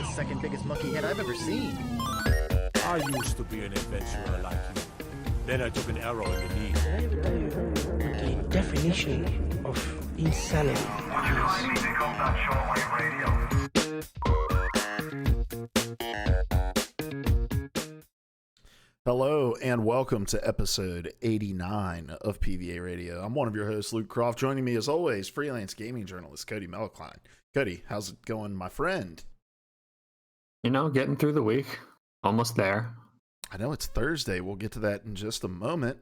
the second biggest monkey head I've ever seen. I used to be an adventurer like you. Then I took an arrow in the knee. The definition of insanity. Hello and welcome to episode 89 of PvA Radio. I'm one of your hosts, Luke Croft. Joining me as always, freelance gaming journalist Cody Melkline. Cody, how's it going, my friend? You know, getting through the week. Almost there. I know it's Thursday. We'll get to that in just a moment.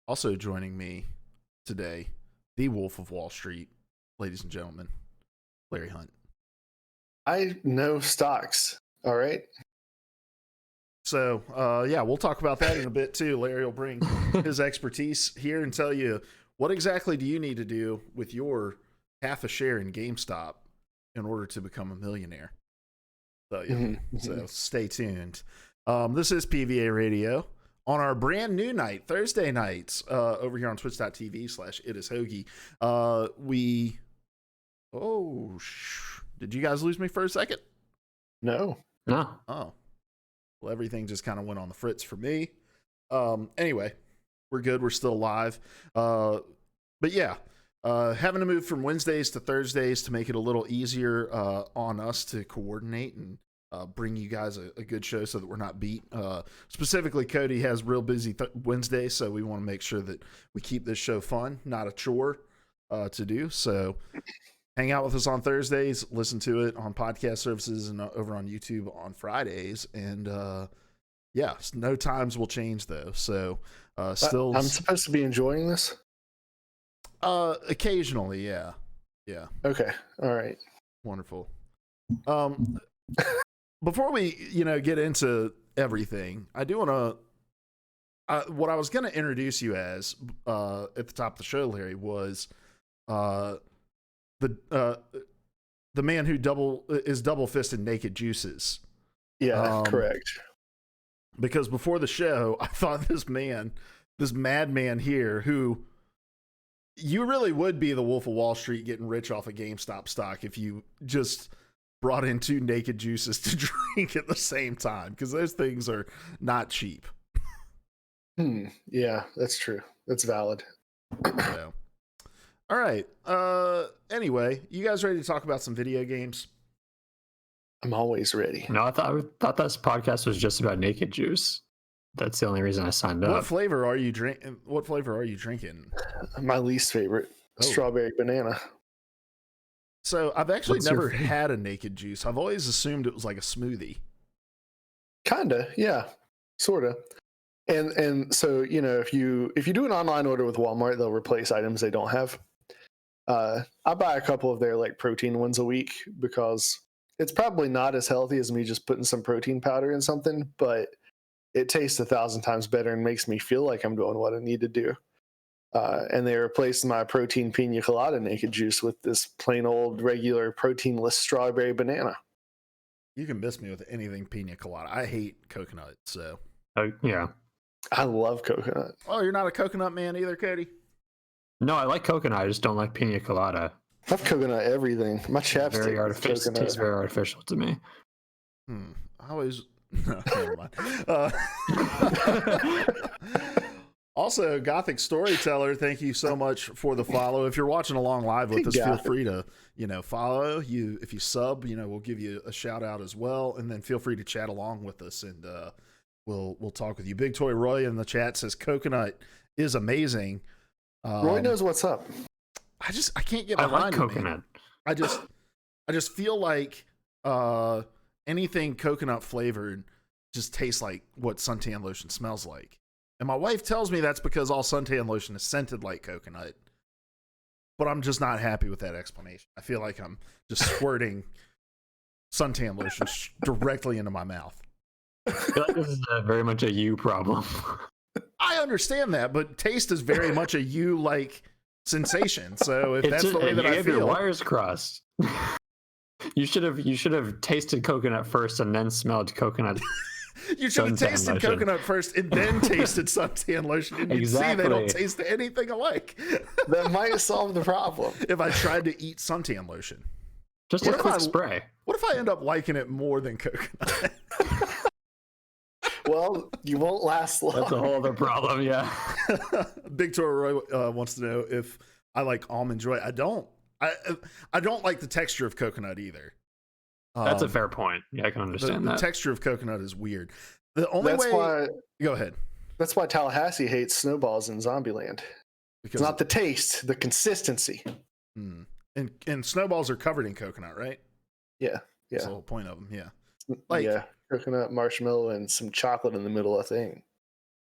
Also joining me today, the Wolf of Wall Street, ladies and gentlemen, Larry Hunt. I know stocks. All right. So, yeah, we'll talk about that in a bit too. Larry will bring his expertise here and tell you what exactly do you need to do with your half a share in GameStop in order to become a millionaire. So, yeah, so stay tuned. This is PvA Radio on our brand new night, Thursday nights, over here on twitch.tv/itishoagie. Did you guys lose me for a second? No. Oh. Well, everything just kind of went on the fritz for me. Anyway, we're good. We're still alive. But yeah, having to move from Wednesdays to Thursdays to make it a little easier on us to coordinate and bring you guys a good show so that we're not beat. Specifically, Cody has real busy Wednesdays, so we want to make sure that we keep this show fun, not a chore to do. So hang out with us on Thursdays, listen to it on podcast services and over on YouTube on Fridays. And yeah, no times will change though. So still, I'm supposed to be enjoying this. Occasionally, yeah. Okay, all right. Wonderful. Before we, get into everything, I do want to. What I was going to introduce you as at the top of the show, Larry, was the man who is double fisted naked juices. Yeah, correct. Because before the show, I thought this madman here, who you really would be the Wolf of Wall Street getting rich off of GameStop stock if you just brought in two naked juices to drink at the same time, because those things are not cheap. Yeah, that's true. That's valid. Yeah. All right. Anyway, you guys ready to talk about some video games? I'm always ready. No, I thought this podcast was just about naked juice. That's the only reason I signed up. What flavor are you drinking? My least favorite, strawberry banana. So I've actually never had a naked juice. I've always assumed it was like a smoothie. Kinda, yeah, sorta. And so if you do an online order with Walmart, they'll replace items they don't have. I buy a couple of their like protein ones a week because it's probably not as healthy as me just putting some protein powder in something, but it tastes 1,000 times better and makes me feel like I'm doing what I need to do. And they replaced my protein pina colada naked juice with this plain old regular proteinless strawberry banana. You can miss me with anything pina colada. I hate coconut, so. Yeah. I love coconut. Oh, you're not a coconut man either, Cody? No, I like coconut. I just don't like pina colada. I have coconut everything. My chapstick Very artificial. Tastes very artificial to me. I always. No, never mind. Also, Gothic Storyteller, thank you so much for the follow. If you're watching along live with us, feel free to, follow you. If you sub, we'll give you a shout out as well. And then feel free to chat along with us and we'll talk with you. Big Toy Roy in the chat says coconut is amazing. Roy knows what's up. I can't get behind like coconut. I just feel like anything coconut flavored just tastes like what suntan lotion smells like. And my wife tells me that's because all suntan lotion is scented like coconut. But I'm just not happy with that explanation. I feel like I'm just squirting suntan lotion directly into my mouth. I feel like this is very much a you problem. I understand that, but taste is very much a you-like sensation. So if that's the way that I feel, your wires crossed. You should have tasted coconut first and then smelled coconut. You should have tasted coconut first and then tasted suntan lotion, and you'd see they don't taste anything alike. That might solve the problem. If I tried to eat suntan lotion. Just a quick spray. What if I end up liking it more than coconut? Well, you won't last long. That's a whole other problem. Yeah. Big Toro Roy wants to know if I like almond joy. I don't. I don't like the texture of coconut either. That's a fair point. Yeah, I can understand that. The texture of coconut is weird. The only That's way. why. Go ahead. That's why Tallahassee hates snowballs in Zombieland. Because It's not the taste, the consistency. and snowballs are covered in coconut, right? Yeah, That's yeah, the whole point of them. Yeah. yeah. Coconut, marshmallow, and some chocolate in the middle of the thing.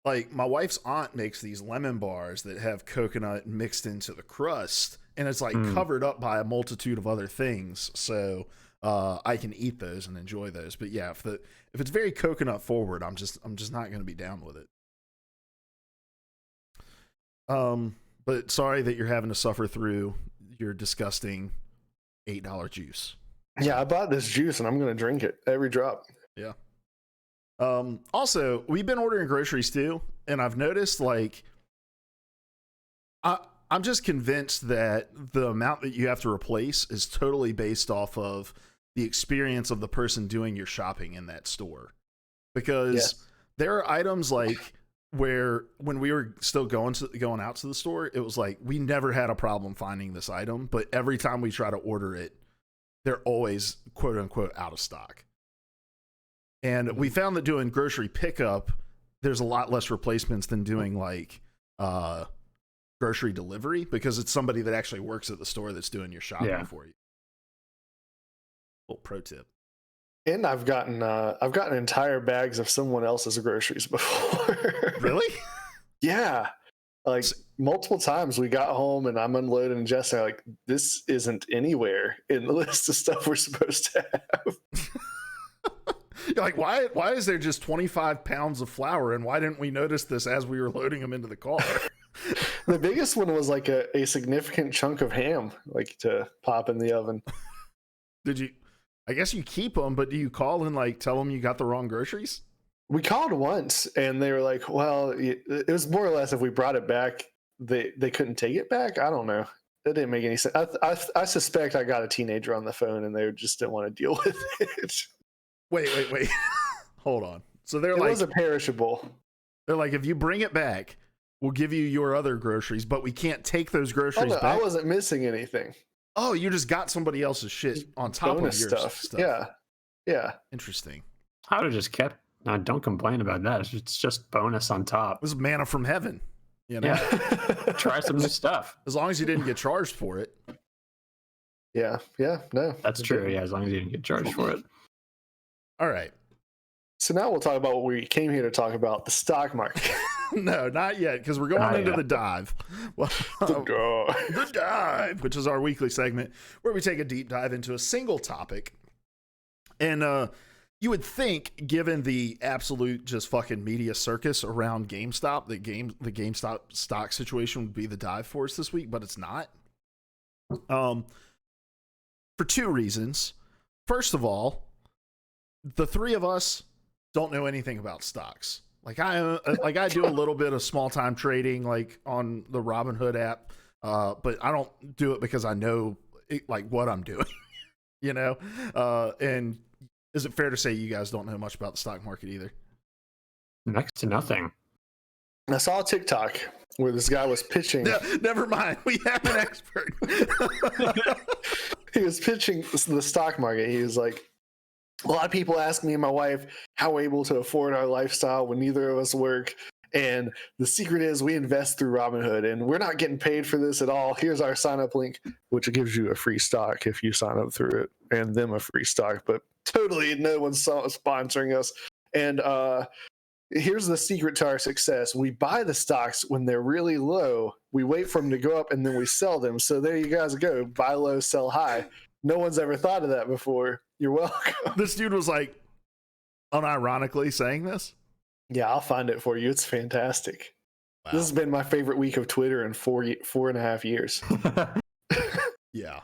Like my wife's aunt makes these lemon bars that have coconut mixed into the crust, and it's like covered up by a multitude of other things. So I can eat those and enjoy those. But yeah, if it's very coconut forward, I'm just not going to be down with it. But sorry that you're having to suffer through your disgusting $8 juice. Yeah, I bought this juice and I'm going to drink it every drop. Yeah. Also, we've been ordering groceries too, and I've noticed like I'm just convinced that the amount that you have to replace is totally based off of the experience of the person doing your shopping in that store. Because there are items like where when we were still going out to the store, it was like we never had a problem finding this item, but every time we try to order it, they're always quote unquote out of stock. And we found that doing grocery pickup, there's a lot less replacements than doing like grocery delivery, because it's somebody that actually works at the store that's doing your shopping for you. Little pro tip. And I've gotten entire bags of someone else's groceries before. Really? Yeah. Like multiple times we got home and I'm unloading and Jess are like, this isn't anywhere in the list of stuff we're supposed to have. You're like, why is there just 25 pounds of flour, and why didn't we notice this as we were loading them into the car? The biggest one was like a significant chunk of ham, like to pop in the oven. I guess you keep them, but do you call and like tell them you got the wrong groceries? We called once and they were like, well, it was more or less if we brought it back, they couldn't take it back. I don't know. That didn't make any sense. I suspect I got a teenager on the phone and they just didn't want to deal with it. Wait. Hold on. So It was a perishable. They're like, if you bring it back, we'll give you your other groceries, but we can't take those groceries back. I wasn't missing anything. Oh, you just got somebody else's shit on top Bonus of your stuff. stuff. Yeah. Interesting. I would have just kept. No, don't complain about that. It's just bonus on top. This is manna from heaven. You know? Yeah. Try some new stuff. As long as you didn't get charged for it. Yeah. No. That's true. Yeah, as long as you didn't get charged for it. All right. So now we'll talk about what we came here to talk about, the stock market. No, not yet, because we're going into the dive. Well, the dive, which is our weekly segment where we take a deep dive into a single topic. And you would think, given the absolute just fucking media circus around GameStop, the GameStop stock situation would be the dive for us this week, but it's not. For two reasons. First of all, the three of us don't know anything about stocks. Like I do a little bit of small time trading, like on the Robinhood app, but I don't do it because I know like what I'm doing, you know. And is it fair to say you guys don't know much about the stock market either? Next to nothing. I saw a TikTok where this guy was pitching. No, never mind. We have an expert. He was pitching the stock market. He was like, a lot of people ask me and my wife how we're able to afford our lifestyle when neither of us work. And the secret is we invest through Robinhood, and we're not getting paid for this at all. Here's our sign up link, which gives you a free stock if you sign up through it, and them a free stock. But totally no one's sponsoring us. And here's the secret to our success. We buy the stocks when they're really low. We wait for them to go up, and then we sell them. So there you guys go. Buy low, sell high. No one's ever thought of that before. You're welcome. This dude was like unironically saying this. Yeah, I'll find it for you. It's fantastic. Wow. This has been my favorite week of Twitter in 4.5 years. Yeah.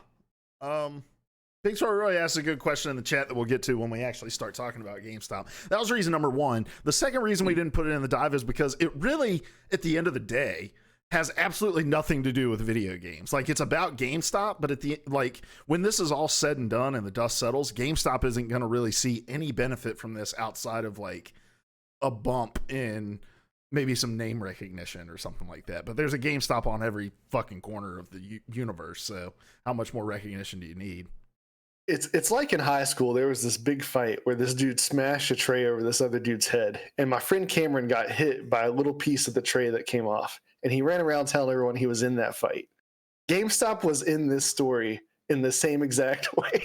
Big Story Roy asked a good question in the chat that we'll get to when we actually start talking about GameStop. That was reason number one. The second reason we didn't put it in the dive is because it really, at the end of the day, has absolutely nothing to do with video games. Like, it's about GameStop, but when this is all said and done and the dust settles, GameStop isn't going to really see any benefit from this outside of like a bump in maybe some name recognition or something like that. But there's a GameStop on every fucking corner of the universe, so how much more recognition do you need? It's like in high school, there was this big fight where this dude smashed a tray over this other dude's head, and my friend Cameron got hit by a little piece of the tray that came off, and he ran around telling everyone he was in that fight. GameStop was in this story in the same exact way.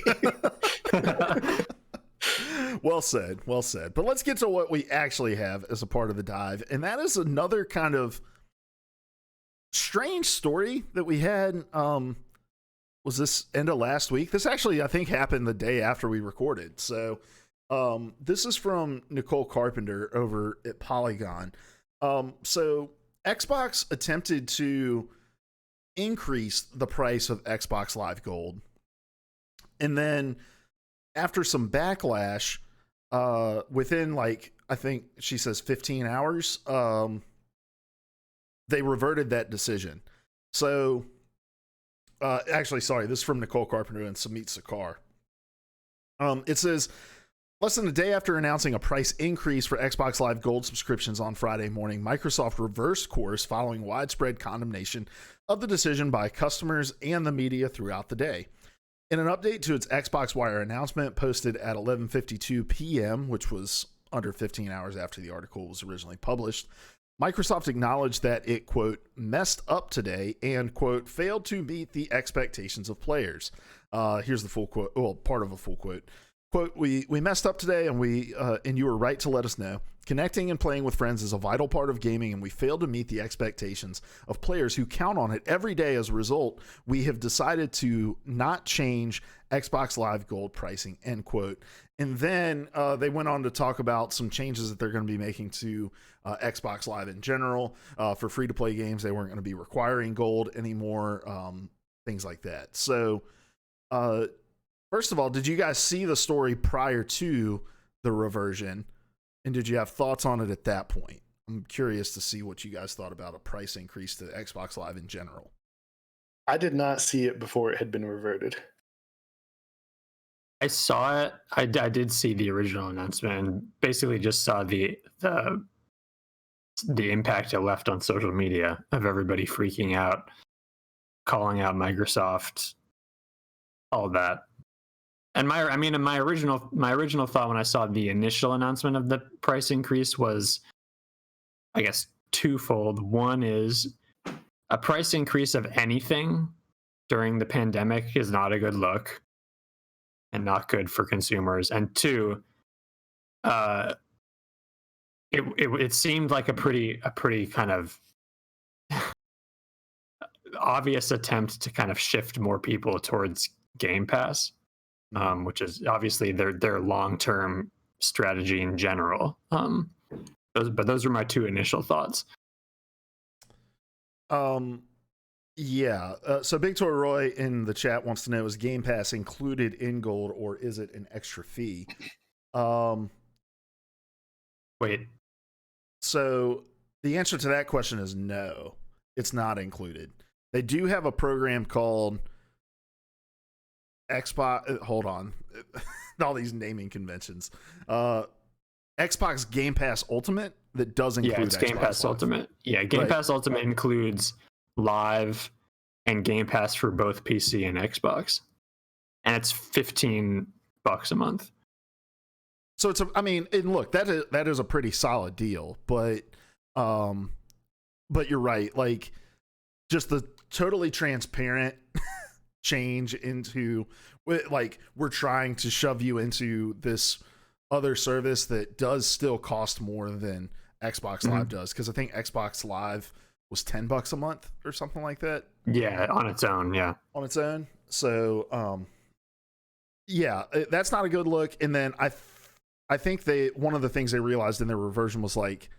Well said, well said. But let's get to what we actually have as a part of the dive, and that is another kind of strange story that we had. Was this end of last week? This actually, I think, happened the day after we recorded. So this is from Nicole Carpenter over at Polygon. So Xbox attempted to increase the price of Xbox Live Gold. And then after some backlash, within like, I think she says 15 hours, they reverted that decision. So actually, sorry, this is from Nicole Carpenter and Samit Sakar. It says, less than a day after announcing a price increase for Xbox Live Gold subscriptions on Friday morning, Microsoft reversed course following widespread condemnation of the decision by customers and the media throughout the day. In an update to its Xbox Wire announcement posted at 11:52 p.m., which was under 15 hours after the article was originally published, Microsoft acknowledged that it, quote, messed up today and, quote, failed to meet the expectations of players. Here's the full quote, well, part of a full quote. Quote, we messed up today and you were right to let us know. Connecting and playing with friends is a vital part of gaming, and we failed to meet the expectations of players who count on it every day. As a result, we have decided to not change Xbox Live Gold pricing, end quote. And then they went on to talk about some changes that they're going to be making to Xbox Live in general. For free-to-play games, they weren't going to be requiring gold anymore, things like that. So, first of all, did you guys see the story prior to the reversion? And did you have thoughts on it at that point? I'm curious to see what you guys thought about a price increase to Xbox Live in general. I did not see it before it had been reverted. I saw it. I did see the original announcement and basically just saw the impact it left on social media of everybody freaking out, calling out Microsoft, all that. And my original thought when I saw the initial announcement of the price increase was, I guess, twofold. One is a price increase of anything during the pandemic is not a good look and not good for consumers. And two, it seemed like a pretty kind of obvious attempt to kind of shift more people towards Game Pass. Which is obviously their long-term strategy in general. Those are my two initial thoughts. Yeah. So Big Toy Roy in the chat wants to know, is Game Pass included in Gold or is it an extra fee? Wait. So the answer to that question is no, it's not included. They do have a program called Xbox, hold on, all these naming conventions. Xbox Game Pass Ultimate that does include. Yeah, it's Game Pass Ultimate. Yeah, Game Pass Ultimate includes Live and Game Pass for both PC and Xbox, and it's $15 a month. So it's and look, that is a pretty solid deal, but you're right, like just the totally transparent change into, like, we're trying to shove you into this other service that does still cost more than Xbox Live does, because I think Xbox Live was $10 a month or something like that. Yeah, on its own. Yeah, on its own. So yeah, that's not a good look. And then I think one of the things they realized in their reversion was like,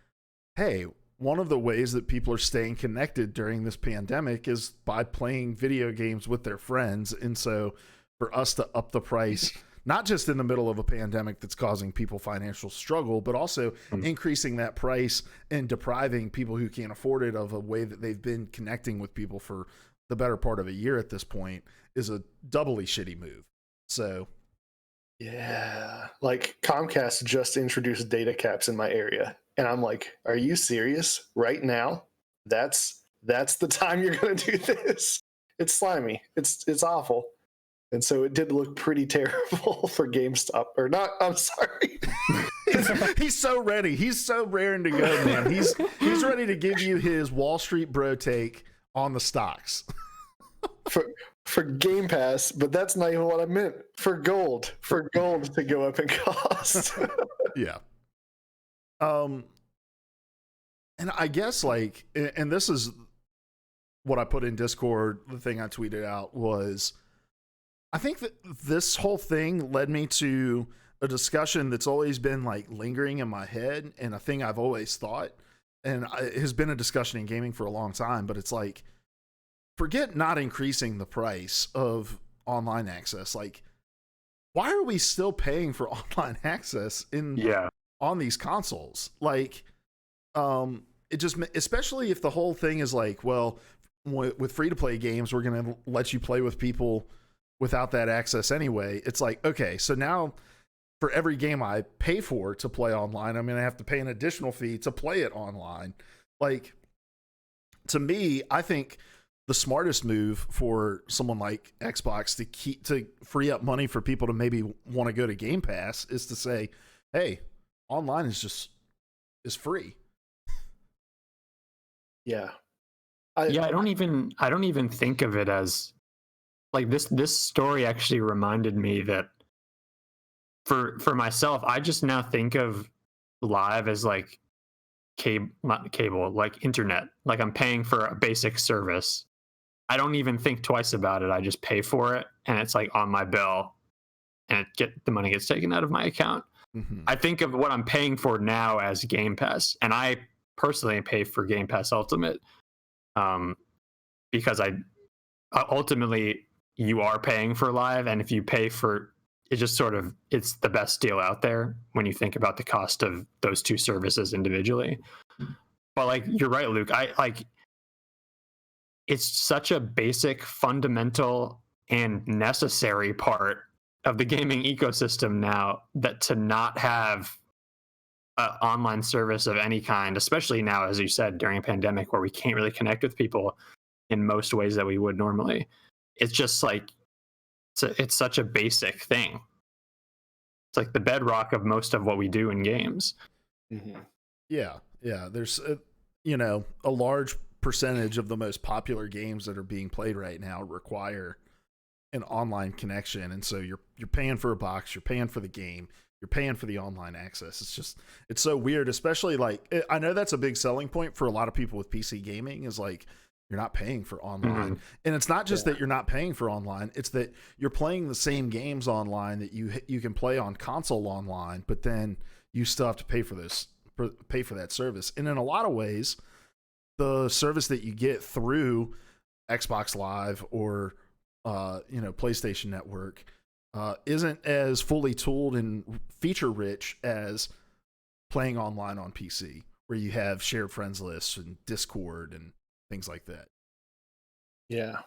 hey, one of the ways that people are staying connected during this pandemic is by playing video games with their friends. And so for us to up the price not just in the middle of a pandemic that's causing people financial struggle, but also increasing that price and depriving people who can't afford it of a way that they've been connecting with people for the better part of a year at this point is a doubly shitty move. So Yeah, like Comcast just introduced data caps in my area, and I'm like, "Are you serious? Right now? That's the time you're going to do this?" It's slimy. It's awful, and so it did look pretty terrible for GameStop. Or not? I'm sorry. he's so ready. He's so raring to go, man. He's ready to give you his Wall Street bro take on the stocks. For Game Pass, but that's not even what I meant. For gold to go up in cost. Yeah. And I guess like, and this is what I put in Discord, the thing I tweeted out was, I think that this whole thing led me to a discussion that's always been like lingering in my head, and a thing I've always thought, and it has been a discussion in gaming for a long time, but it's like, forget not increasing the price of online access. Like, why are we still paying for online access on these consoles? Like, it just, especially if the whole thing is like, well, with free to play games, we're going to let you play with people without that access anyway. It's like, okay, so now for every game I pay for to play online, I'm going to have to pay an additional fee to play it online. Like, to me, I think the smartest move for someone like Xbox to free up money for people to maybe want to go to Game Pass is to say, hey, online is free. Yeah. I don't even think of it as like this story actually reminded me that for myself, I just now think of live as like cable, like internet. Like I'm paying for a basic service. I don't even think twice about it. I just pay for it, and it's like on my bill, and the money gets taken out of my account. Mm-hmm. I think of what I'm paying for now as Game Pass, and I personally pay for Game Pass Ultimate, because ultimately you are paying for live, and if you pay for it, just sort of it's the best deal out there when you think about the cost of those two services individually. But like you're right, Luke. It's such a basic, fundamental, and necessary part of the gaming ecosystem now that to not have an online service of any kind, especially now, as you said, during a pandemic where we can't really connect with people in most ways that we would normally, it's just like, it's such a basic thing. It's like the bedrock of most of what we do in games. Mm-hmm. Yeah. There's, a large percentage of the most popular games that are being played right now require an online connection, and so you're paying for a box, you're paying for the game, you're paying for the online access. It's so weird, especially like, I know that's a big selling point for a lot of people with PC gaming, is like you're not paying for online. And it's not just that you're not paying for online, it's that you're playing the same games online that you can play on console online, but then you still have to pay for that service. And in a lot of ways, the service that you get through Xbox Live or PlayStation Network isn't as fully tooled and feature rich as playing online on PC, where you have shared friends lists and Discord and things like that. Yeah.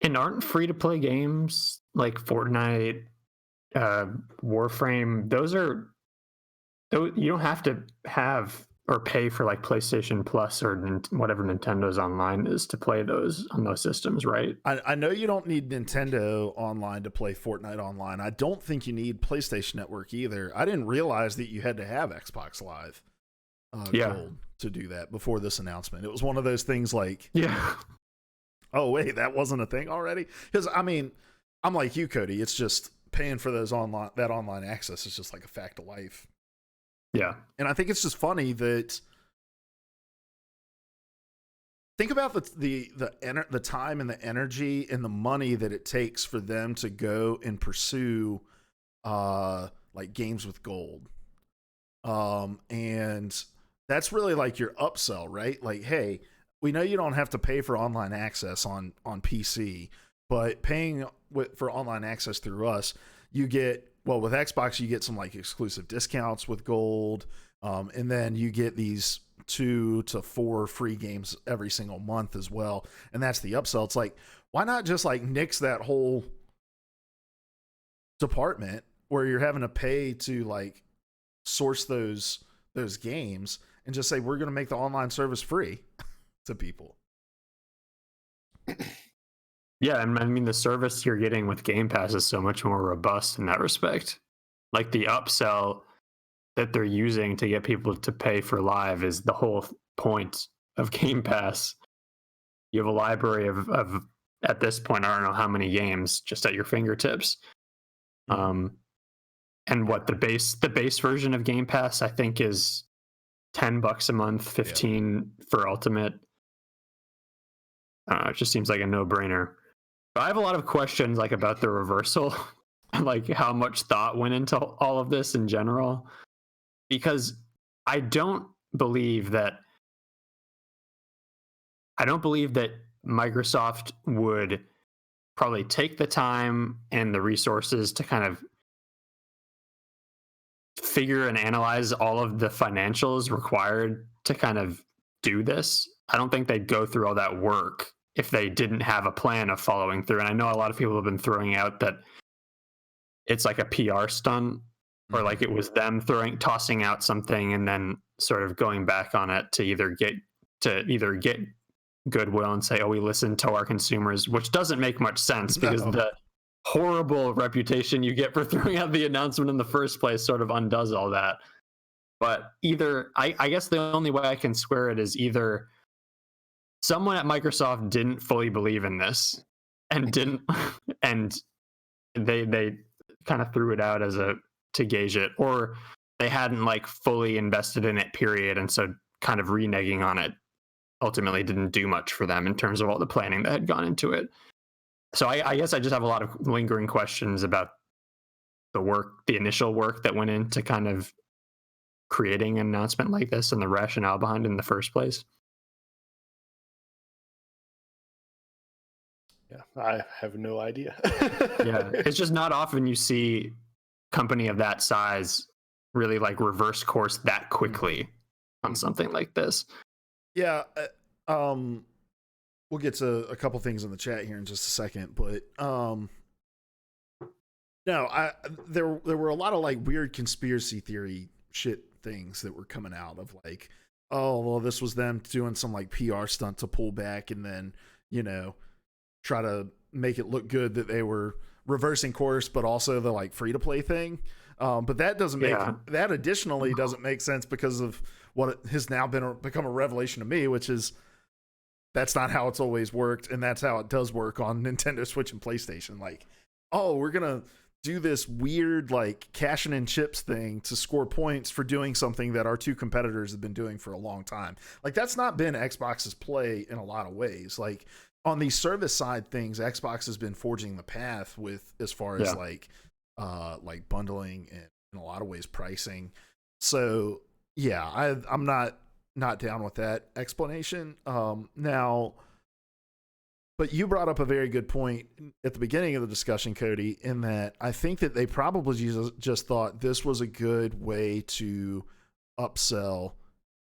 And aren't free to play games like Fortnite, Warframe, you don't have to have or pay for like PlayStation Plus or whatever Nintendo's online is to play those on those systems, right? I know you don't need Nintendo online to play Fortnite online. I don't think you need PlayStation Network either. I didn't realize that you had to have Xbox Live Gold to do that before this announcement. It was one of those things like, oh wait, that wasn't a thing already? Because I mean, I'm like you, Cody. It's just paying for that online access is just like a fact of life. Yeah. And I think it's just funny that, think about the time and the energy and the money that it takes for them to go and pursue like games with gold. And that's really like your upsell, right? Like, hey, we know you don't have to pay for online access on PC, but paying for online access through us, you get, well, with Xbox, you get some like exclusive discounts with gold. And then you get these 2 to 4 free games every single month as well. And that's the upsell. It's like, why not just like nix that whole department where you're having to pay to like source those games and just say, we're going to make the online service free to people. Yeah, and I mean the service you're getting with Game Pass is so much more robust in that respect. Like the upsell that they're using to get people to pay for live is the whole point of Game Pass. You have a library of at this point, I don't know how many games just at your fingertips. And what the base version of Game Pass I think is $10 a month, 15 for Ultimate. It just seems like a no-brainer. But I have a lot of questions like about the reversal, like how much thought went into all of this in general, because I don't believe that Microsoft would probably take the time and the resources to kind of figure and analyze all of the financials required to kind of do this. I don't think they'd go through all that work if they didn't have a plan of following through. And I know a lot of people have been throwing out that it's like a PR stunt, or like it was them tossing out something and then sort of going back on it to either get goodwill and say, oh, we listened to our consumers, which doesn't make much sense because the horrible reputation you get for throwing out the announcement in the first place sort of undoes all that. But either, I guess the only way I can square it is either someone at Microsoft didn't fully believe in this and they kind of threw it out to gauge it, or they hadn't like fully invested in it, period. And so kind of reneging on it ultimately didn't do much for them in terms of all the planning that had gone into it. So I guess I just have a lot of lingering questions about the initial work that went into kind of creating an announcement like this and the rationale behind it in the first place. Yeah, I have no idea. Yeah, it's just not often you see company of that size really like reverse course that quickly on something like this. Yeah, we'll get to a couple things in the chat here in just a second, but no, there were a lot of like weird conspiracy theory shit things that were coming out of like, oh, well, this was them doing some like PR stunt to pull back and then, you know, try to make it look good that they were reversing course, but also the like free to play thing. But that doesn't make that additionally doesn't make sense because of what has now become a revelation to me, which is that's not how it's always worked, and that's how it does work on Nintendo Switch and PlayStation. Like, oh, we're gonna do this weird like cashing in chips thing to score points for doing something that our two competitors have been doing for a long time. Like, that's not been Xbox's play in a lot of ways. Like, on the service side things, Xbox has been forging the path with as far as like bundling and in a lot of ways pricing. So yeah, I'm not down with that explanation. Now, but you brought up a very good point at the beginning of the discussion, Cody, in that I think that they probably just thought this was a good way to upsell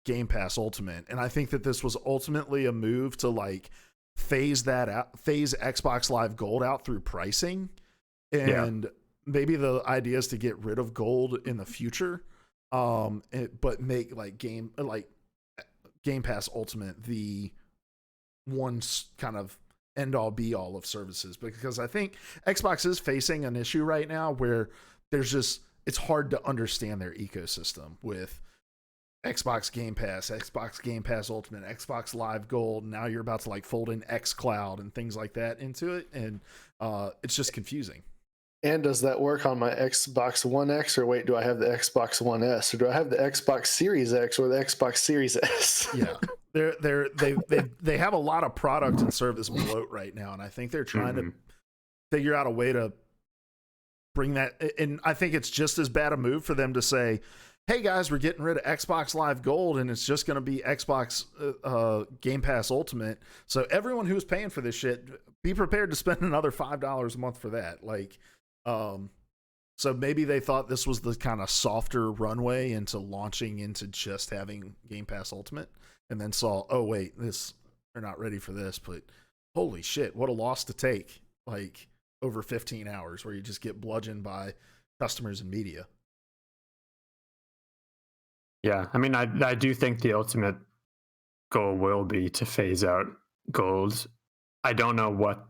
Game Pass Ultimate. And I think that this was ultimately a move to like phase Xbox Live Gold out through pricing. And maybe the idea is to get rid of gold in the future. But make like Game Pass Ultimate the one kind of end all be all of services, because I think Xbox is facing an issue right now where it's hard to understand their ecosystem with Xbox Game Pass Ultimate, Xbox Live Gold. Now you're about to like fold in xCloud and things like that into it, and it's just confusing. And does that work on my Xbox One X, or wait, do I have the Xbox One S, or do I have the Xbox Series X or the Xbox Series S? Yeah, they have a lot of product and service bloat right now, and I think they're trying to figure out a way to bring that. And I think it's just as bad a move for them to say, hey guys, we're getting rid of Xbox Live Gold and it's just going to be Xbox Game Pass Ultimate. So everyone who's paying for this shit, be prepared to spend another $5 a month for that. Like, so maybe they thought this was the kind of softer runway into launching into just having Game Pass Ultimate, and then saw, oh wait, they're not ready for this, but holy shit, what a loss to take. Like over 15 hours where you just get bludgeoned by customers and media. Yeah, I mean, I do think the ultimate goal will be to phase out gold. I don't know what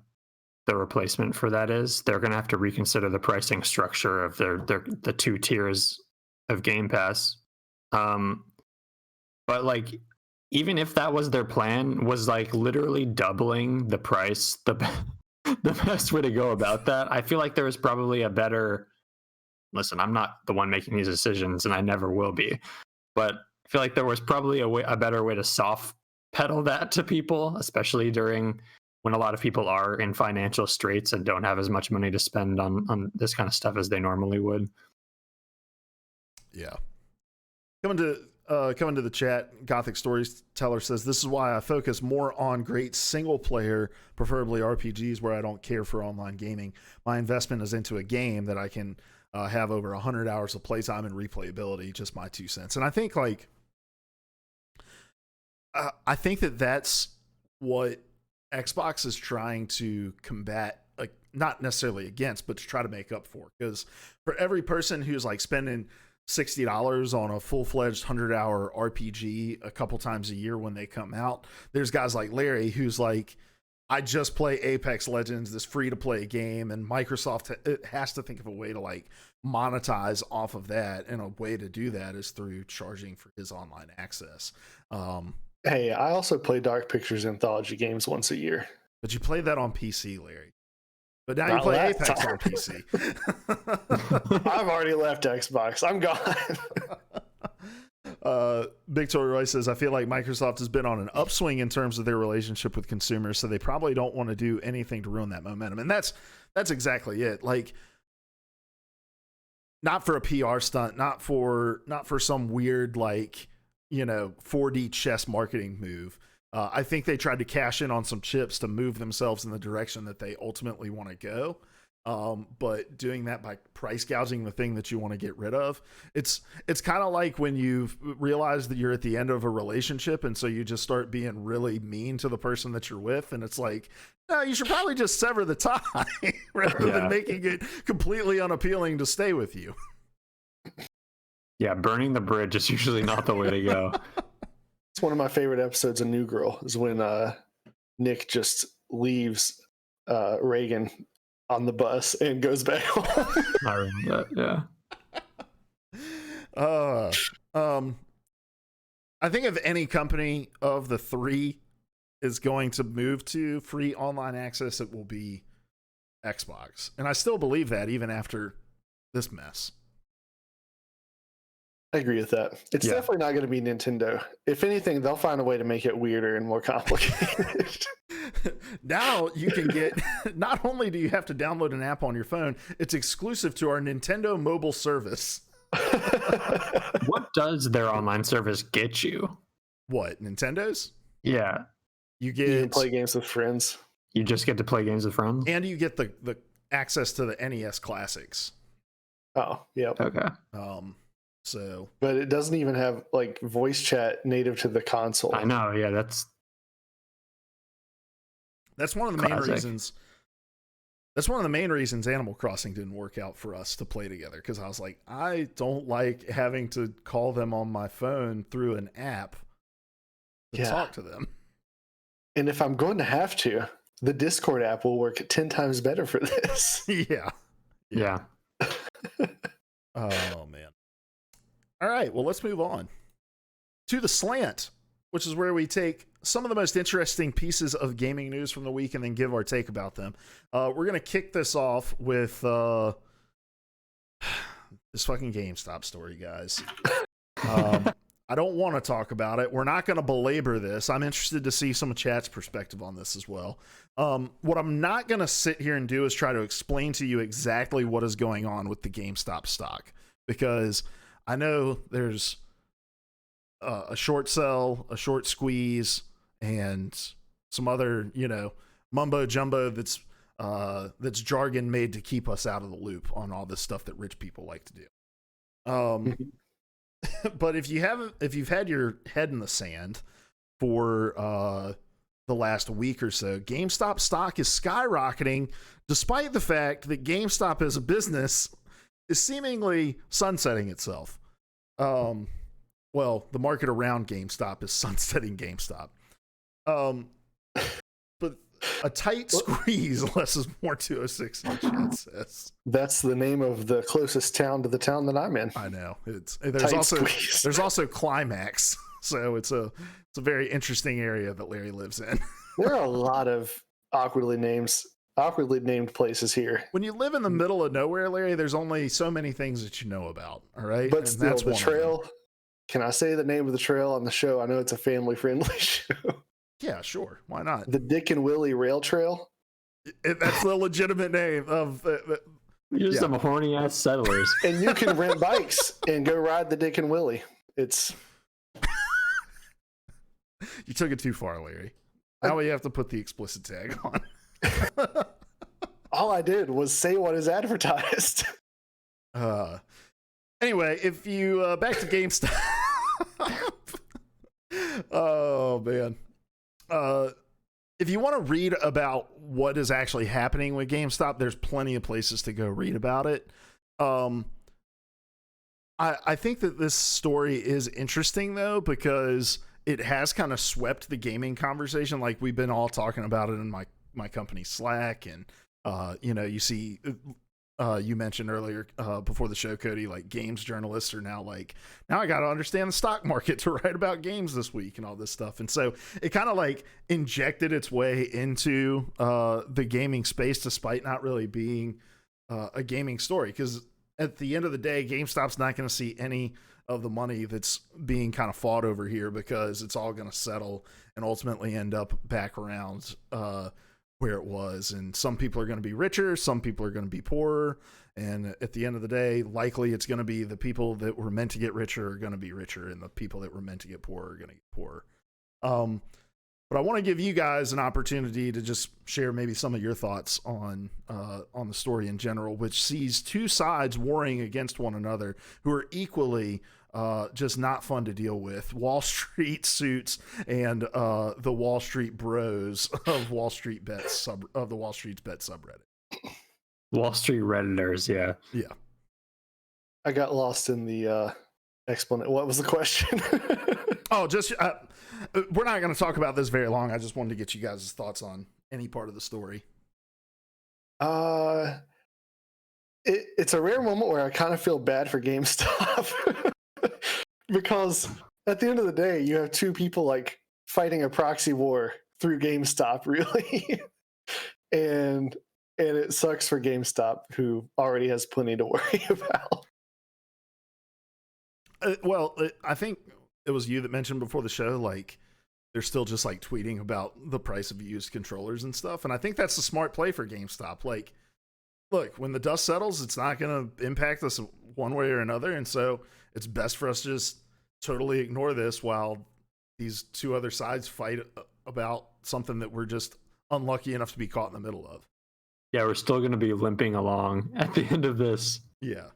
the replacement for that is. They're going to have to reconsider the pricing structure of the two tiers of Game Pass. But like, even if that was their plan, was like literally doubling the price the best way to go about that? I feel like there was probably a better. Listen, I'm not the one making these decisions, and I never will be. But I feel like there was probably a better way to soft pedal that to people, especially during when a lot of people are in financial straits and don't have as much money to spend on this kind of stuff as they normally would. Yeah. Coming to the chat, Gothic Storyteller says, this is why I focus more on great single player, preferably RPGs, where I don't care for online gaming. My investment is into a game that I can have over 100 hours of playtime and replayability. Just my 2 cents. And I think like, I think that's what Xbox is trying to combat, like not necessarily against, but to try to make up for. Because for every person who's like spending $60 on a full-fledged 100-hour RPG a couple times a year when they come out, there's guys like Larry who's like, I just play Apex Legends, this free-to-play game, and Microsoft has to think of a way to like monetize off of that, and a way to do that is through charging for his online access. Hey, I also play Dark Pictures anthology games once a year. But you play that on PC, Larry. But now you Not play last Apex time. on PC. I've already left Xbox. I'm gone. Big Tory Roy says, I feel like Microsoft has been on an upswing in terms of their relationship with consumers, so they probably don't want to do anything to ruin that momentum. And that's exactly it. Like, not for a PR stunt, not for some weird, like, 4D chess marketing move. I think they tried to cash in on some chips to move themselves in the direction that they ultimately want to go. But doing that by price gouging the thing that you want to get rid of, it's kind of like when you realize that you're at the end of a relationship, and so you just start being really mean to the person that you're with, and it's like, no, you should probably just sever the tie rather than making it completely unappealing to stay with you. Yeah, burning the bridge is usually not the way to go. It's one of my favorite episodes of New Girl is when Nick just leaves Reagan on the bus and goes back home. I remember that, yeah. I think if any company of the three is going to move to free online access, it will be Xbox. And I still believe that even after this mess. I agree with that. It's definitely not going to be Nintendo. If anything, they'll find a way to make it weirder and more complicated. Now you can get, not only do you have to download an app on your phone, it's exclusive to our Nintendo mobile service. What does their online service get you? What, Nintendo's? Yeah. You can play games with friends. You just get to play games with friends? And you get the access to the NES classics. Oh, yeah. Okay. So, but it doesn't even have like voice chat native to the console. I know, yeah, that's one of the main reasons. That's one of the main reasons Animal Crossing didn't work out for us to play together, because I was like, I don't like having to call them on my phone through an app to talk to them. And if I'm going to have to, the Discord app will work 10 times better for this. Yeah. Oh, man. All right, well, let's move on to the slant, which is where we take some of the most interesting pieces of gaming news from the week and then give our take about them. We're going to kick this off with this fucking GameStop story, guys. I don't want to talk about it. We're not going to belabor this. I'm interested to see some of chat's perspective on this as well. What I'm not going to sit here and do is try to explain to you exactly what is going on with the GameStop stock, because I know there's a short sell, a short squeeze, and some other, mumbo jumbo that's jargon made to keep us out of the loop on all this stuff that rich people like to do. But if you've had your head in the sand for the last week or so, GameStop stock is skyrocketing, despite the fact that GameStop as a business is seemingly sunsetting itself. Well, the market around GameStop is sunsetting GameStop. But a tight squeeze, less is more 206 in the chat says. That's the name of the closest town to the town that I'm in. I know. There's also Climax, so it's a very interesting area that Larry lives in. There are a lot of awkwardly named places here. When you live in the middle of nowhere, Larry, there's only so many things that you know about. All right, but still, that's the trail. Can I say the name of the trail on the show? I know it's a family-friendly show. Yeah, sure. Why not? The Dick and Willie Rail Trail. That's the legitimate name of. You're just some horny ass settlers. And you can rent bikes and go ride the Dick and Willie. It's. You took it too far, Larry. Now we have to put the explicit tag on. All I did was say what is advertised. Anyway, if you back to GameStop. Oh man. If you want to read about what is actually happening with GameStop, there's plenty of places to go read about it. I think that this story is interesting though, because it has kind of swept the gaming conversation. Like we've been all talking about it in my company Slack, and you see you mentioned earlier before the show, Cody, like games journalists are now like, now I got to understand the stock market to write about games this week and all this stuff. And so it kind of like injected its way into the gaming space, despite not really being a gaming story. Because at the end of the day, GameStop's not going to see any of the money that's being kind of fought over here, because it's all going to settle and ultimately end up back around where it was. And some people are going to be richer, some people are going to be poorer, and at the end of the day, likely it's going to be the people that were meant to get richer are going to be richer, and the people that were meant to get poorer are going to get poorer. But I want to give you guys an opportunity to just share maybe some of your thoughts on the story in general, which sees two sides warring against one another who are equally just not fun to deal with. Wall Street suits and the Wall Street bros of Wall Street Bets of the Wall Street's Bet subreddit. Wall Street Redditors, yeah. Yeah. I got lost in the explanation. What was the question? Oh, just we're not going to talk about this very long. I just wanted to get you guys' thoughts on any part of the story. It's a rare moment where I kind of feel bad for GameStop. Because at the end of the day, you have two people like fighting a proxy war through GameStop, really. and it sucks for GameStop, who already has plenty to worry about. I think it was you that mentioned before the show, like they're still just like tweeting about the price of used controllers and stuff. And I think that's a smart play for GameStop. Like, look, when the dust settles, it's not going to impact us one way or another. And so it's best for us to just totally ignore this while these two other sides fight about something that we're just unlucky enough to be caught in the middle of. Yeah, we're still going to be limping along at the end of this. Yeah.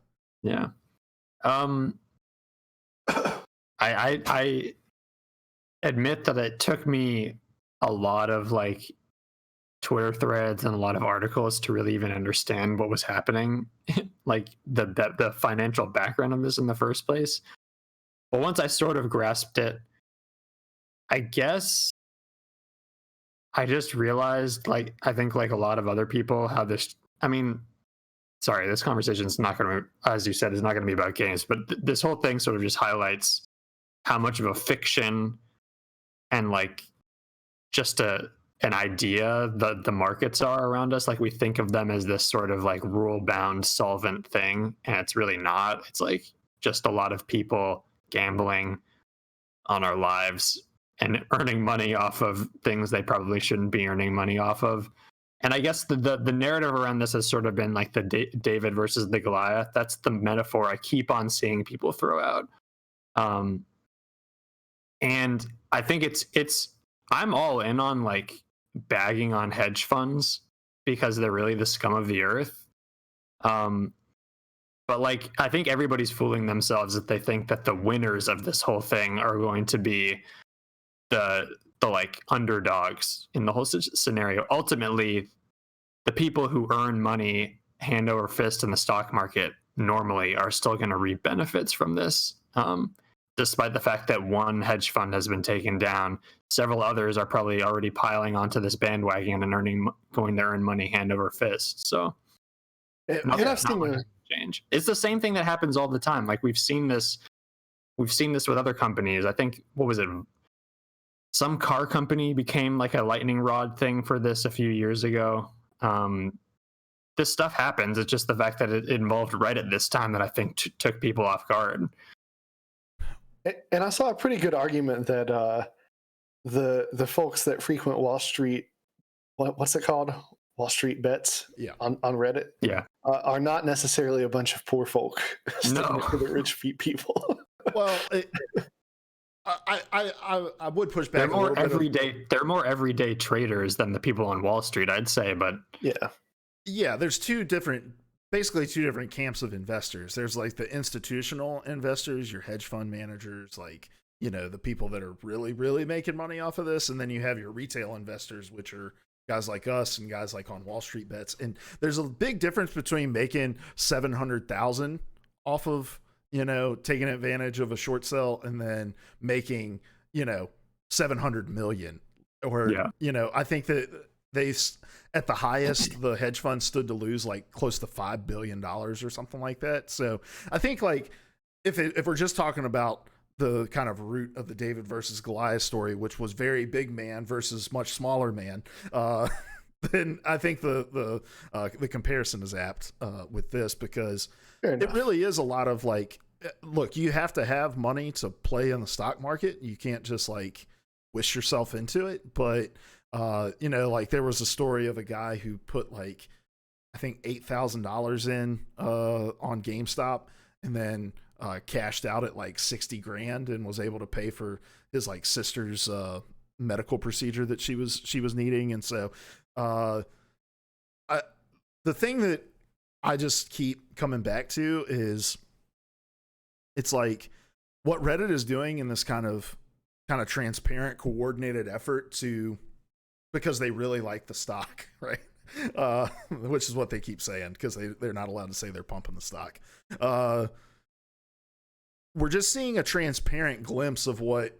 Yeah. I admit that it took me a lot of like Twitter threads and a lot of articles to really even understand what was happening, like the financial background of this in the first place. But once I sort of grasped it, I guess I just realized, like, I think like a lot of other people, how this, I mean, sorry, this conversation is not going to, as you said, is not going to be about games, but this whole thing sort of just highlights how much of a fiction and like just an idea that the markets are around us. Like we think of them as this sort of like rule bound solvent thing, and it's really not. It's like just a lot of people gambling on our lives and earning money off of things they probably shouldn't be earning money off of. And I guess the narrative around this has sort of been like the David versus the Goliath. That's the metaphor I keep on seeing people throw out. And I think it's I'm all in on like bagging on hedge funds because they're really the scum of the earth. But like I think everybody's fooling themselves that they think that the winners of this whole thing are going to be the like underdogs in the whole scenario. Ultimately, the people who earn money hand over fist in the stock market normally are still going to reap benefits from this. Despite the fact that one hedge fund has been taken down, several others are probably already piling onto this bandwagon and going to earn money hand over fist. So, And I've seen change. It's the same thing that happens all the time. Like we've seen this with other companies. I think what was it? Some car company became like a lightning rod thing for this a few years ago. This stuff happens. It's just the fact that it involved right at this time that I think took people off guard. And I saw a pretty good argument that the folks that frequent Wall Street, what's it called? Wall Street bets on Reddit, are not necessarily a bunch of poor folk sticking it for the rich people. Well, I would push back. They're more everyday traders than the people on Wall Street, I'd say. But yeah, there's basically two different camps of investors. There's like the institutional investors, your hedge fund managers, like, you know, the people that are really, really making money off of this. And then you have your retail investors, which are guys like us and guys like on Wall Street bets. And there's a big difference between making 700,000 off of, you know, taking advantage of a short sell and then making, you know, 700 million or, you know, I think that they, at the highest, the hedge fund stood to lose like close to $5 billion or something like that. So I think like if we're just talking about the kind of root of the David versus Goliath story, which was very big man versus much smaller man, then I think the comparison is apt with this, because it really is a lot of like, look, you have to have money to play in the stock market. You can't just like wish yourself into it. But you know, like there was a story of a guy who put like, I think $8,000 in on GameStop and then cashed out at like 60 grand and was able to pay for his like sister's medical procedure that she was needing. And so the thing that I just keep coming back to is it's like what Reddit is doing in this kind of transparent, coordinated effort to, because they really like the stock, right? Which is what they keep saying, because they're not allowed to say they're pumping the stock. We're just seeing a transparent glimpse of what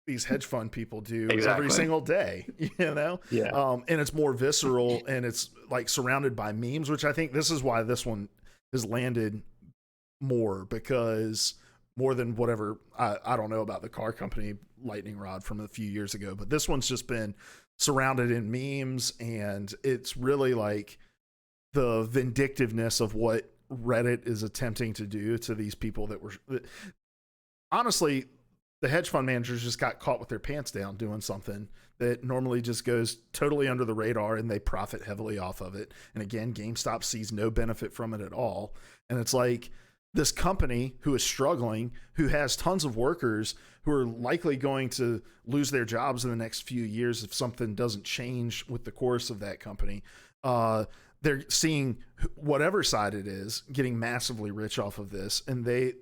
these hedge fund people do every single day, you know? Yeah. And it's more visceral and it's like surrounded by memes, which I think this is why this one has landed more, because more than whatever, I don't know about the car company lightning rod from a few years ago, but this one's just been surrounded in memes, and it's really like the vindictiveness of what Reddit is attempting to do to these people that were, honestly, the hedge fund managers just got caught with their pants down doing something that normally just goes totally under the radar, and they profit heavily off of it. And again, GameStop sees no benefit from it at all. And it's like this company who is struggling, who has tons of workers who are likely going to lose their jobs in the next few years if something doesn't change with the course of that company. They're seeing whatever side it is getting massively rich off of this, and they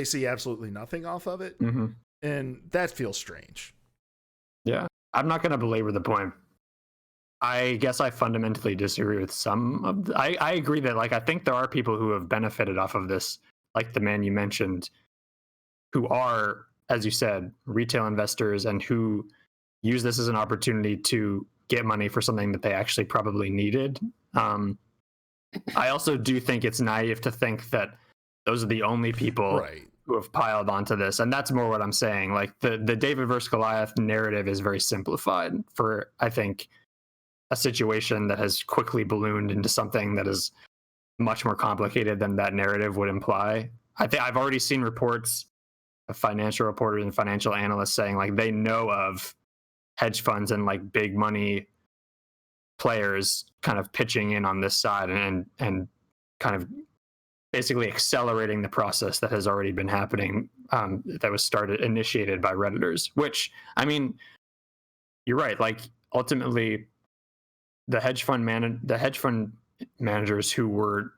see absolutely nothing off of it. Mm-hmm. And that feels strange. Yeah. I'm not going to belabor the point. I guess I fundamentally disagree with some of I agree that, like, I think there are people who have benefited off of this, like the man you mentioned, who are, as you said, retail investors and who use this as an opportunity to get money for something that they actually probably needed. I also do think it's naive to think that those are the only people who have piled onto this. And that's more what I'm saying. Like the David versus Goliath narrative is very simplified for, I think, a situation that has quickly ballooned into something that is much more complicated than that narrative would imply. I've already seen reports of financial reporters and financial analysts saying like they know of hedge funds and like big money players kind of pitching in on this side and kind of basically accelerating the process that has already been happening, that was initiated by Redditors. Which, I mean, you're right. Like, ultimately, the hedge fund managers who were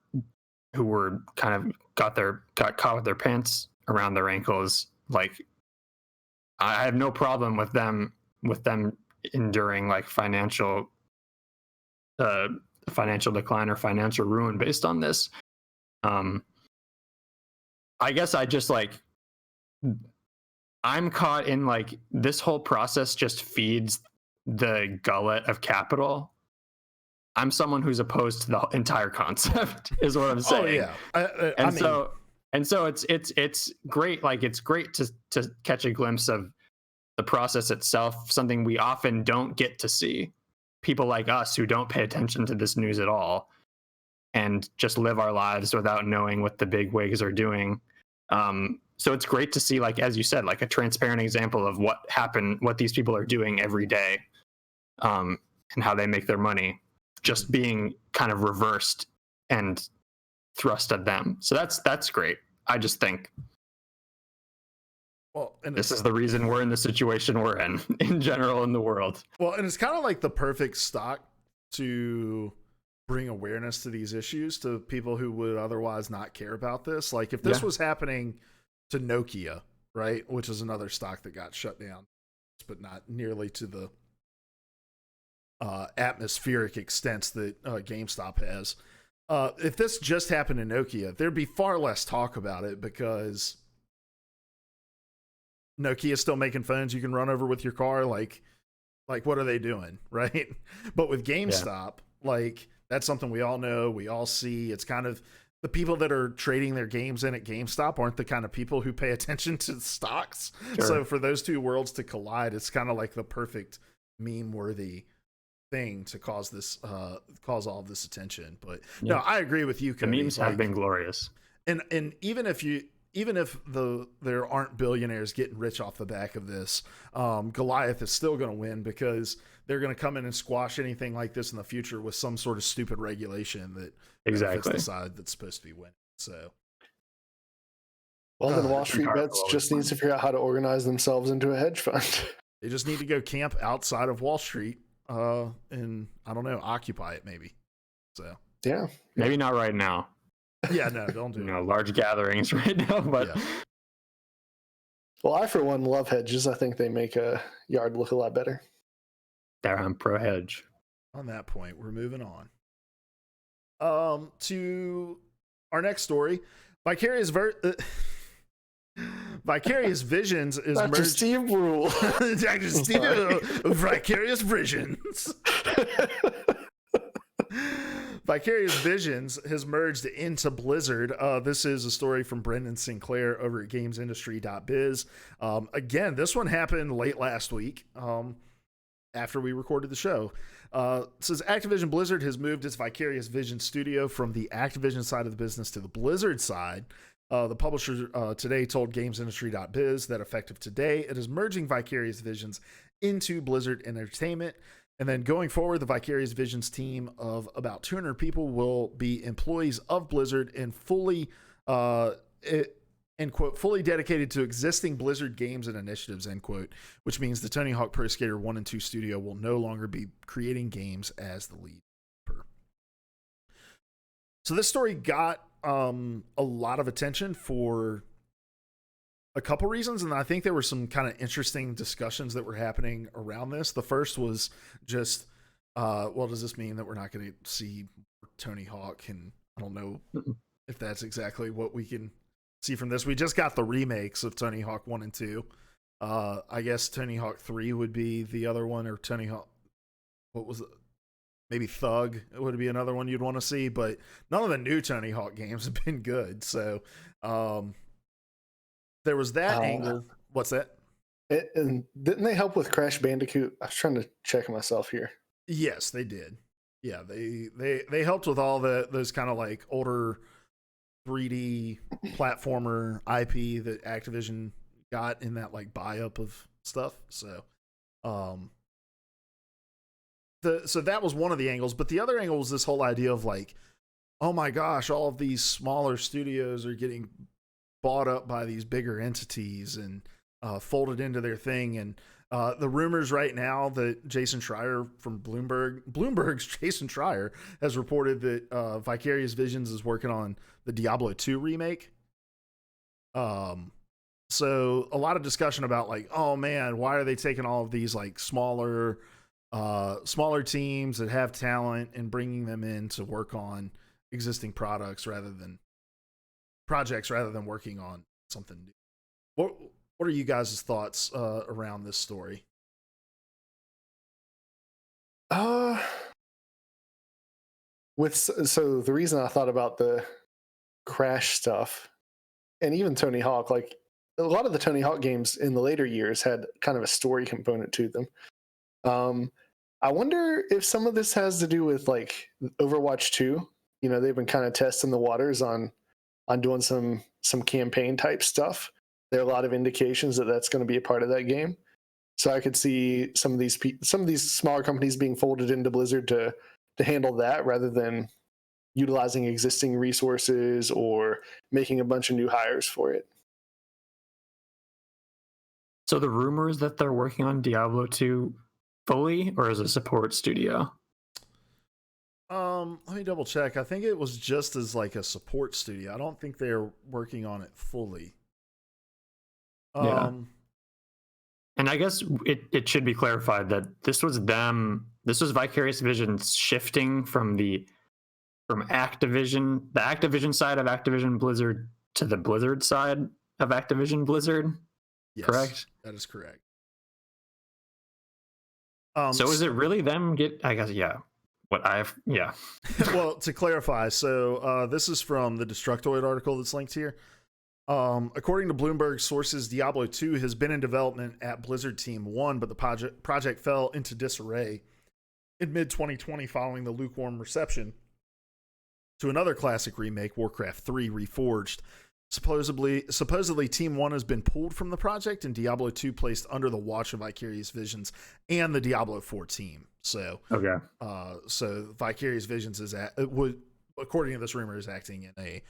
kind of got caught with their pants around their ankles. Like, I have no problem with them enduring like financial decline or financial ruin based on this. I guess I just like, I'm caught in like, this whole process just feeds the gullet of capital. I'm someone who's opposed to the entire concept, is what I'm saying. Oh yeah, so it's great. Like, it's great to catch a glimpse of the process itself, something we often don't get to see. People like us who don't pay attention to this news at all and just live our lives without knowing what the big wigs are doing. So it's great to see, like, as you said, like a transparent example of what these people are doing every day, and how they make their money, just being kind of reversed and thrust at them. So that's great. I just think, well, and this is the reason we're in the situation we're in general in the world. Well, and it's kind of like the perfect stock to bring awareness to these issues to people who would otherwise not care about this. Like, if this was happening to Nokia, right, which is another stock that got shut down, but not nearly to the atmospheric extents that GameStop has. If this just happened to Nokia, there'd be far less talk about it because Nokia's still making phones you can run over with your car. Like what are they doing, right? But with GameStop, like, that's something we all know, we all see. It's kind of the people that are trading their games in at GameStop aren't the kind of people who pay attention to stocks. Sure. So for those two worlds to collide, it's kind of like the perfect meme-worthy thing to cause all of this attention. But no, I agree with you, Cody. The memes have been glorious. And even if there aren't billionaires getting rich off the back of this, Goliath is still going to win because they're going to come in and squash anything like this in the future with some sort of stupid regulation that benefits the side that's supposed to be winning. So, well, then Wall Street Bets just needs to figure out how to organize themselves into a hedge fund. They just need to go camp outside of Wall Street, and I don't know, occupy it maybe. So yeah, maybe not right now. Yeah, no, don't do it. Large gatherings right now, but well, I for one love hedges. I think they make a yard look a lot better. There, I'm pro hedge. On that point, we're moving on. To our next story, Vicarious Visions is Dr. merged. Steve Brule. Dr. Steve Vicarious Visions. Vicarious Visions has merged into Blizzard. This is a story from Brendan Sinclair over at gamesindustry.biz. Again, this one happened late last week, after we recorded the show. It says Activision Blizzard has moved its Vicarious Visions studio from the Activision side of the business to the Blizzard side. The publisher today told gamesindustry.biz that effective today, it is merging Vicarious Visions into Blizzard Entertainment. And then going forward, the Vicarious Visions team of about 200 people will be employees of Blizzard and fully, end quote, fully dedicated to existing Blizzard games and initiatives, end quote, which means the Tony Hawk Pro Skater 1 and 2 studio will no longer be creating games as the lead developer. So this story got a lot of attention for a couple reasons, and I think there were some kind of interesting discussions that were happening around this. The first was just, well, does this mean that we're not going to see Tony Hawk? And I don't know if that's exactly what we can see from this. We just got the remakes of Tony Hawk 1 and 2. I guess Tony Hawk 3 would be the other one, or Tony Hawk, what was it? Maybe Thug would be another one you'd want to see, but none of the new Tony Hawk games have been good. So, there was that angle. What's that? And didn't they help with Crash Bandicoot? I was trying to check myself here. Yes, they did. Yeah, they helped with all those kind of like older 3D platformer IP that Activision got in that like buy up of stuff. So, so that was one of the angles, but the other angle was this whole idea of like, oh my gosh, all of these smaller studios are getting bought up by these bigger entities and folded into their thing. And the rumors right now that Jason Schreier from Bloomberg's Jason Schreier has reported that Vicarious Visions is working on the Diablo 2 remake. So a lot of discussion about like, oh man, why are they taking all of these like smaller teams that have talent and bringing them in to work on existing projects rather than working on something new. What are you guys' thoughts around this story? So the reason I thought about the Crash stuff and even Tony Hawk, like a lot of the Tony Hawk games in the later years had kind of a story component to them. I wonder if some of this has to do with like Overwatch 2. You know, they've been kind of testing the waters on doing some campaign type stuff. There are a lot of indications that that's going to be a part of that game. So I could see some of these smaller companies being folded into Blizzard to handle that rather than utilizing existing resources or making a bunch of new hires for it. So the rumors that they're working on Diablo 2 fully, or as a support studio? Let me double check. I think it was just as like a support studio. I don't think they're working on it fully. Yeah. And I guess it should be clarified that this was Vicarious Visions shifting from Activision, the Activision side of Activision Blizzard to the Blizzard side of Activision Blizzard. Yes, correct? That is correct. So is it really them I guess, yeah. Well, to clarify, so this is from the Destructoid article that's linked here. According to Bloomberg sources, Diablo 2 has been in development at Blizzard Team 1, but the project fell into disarray in mid-2020 following the lukewarm reception to another classic remake, Warcraft 3 Reforged. Supposedly, Team 1 has been pulled from the project, and Diablo 2 placed under the watch of Vicarious Visions and the Diablo 4 team. So, okay. So Vicarious Visions according to this rumor, is acting in a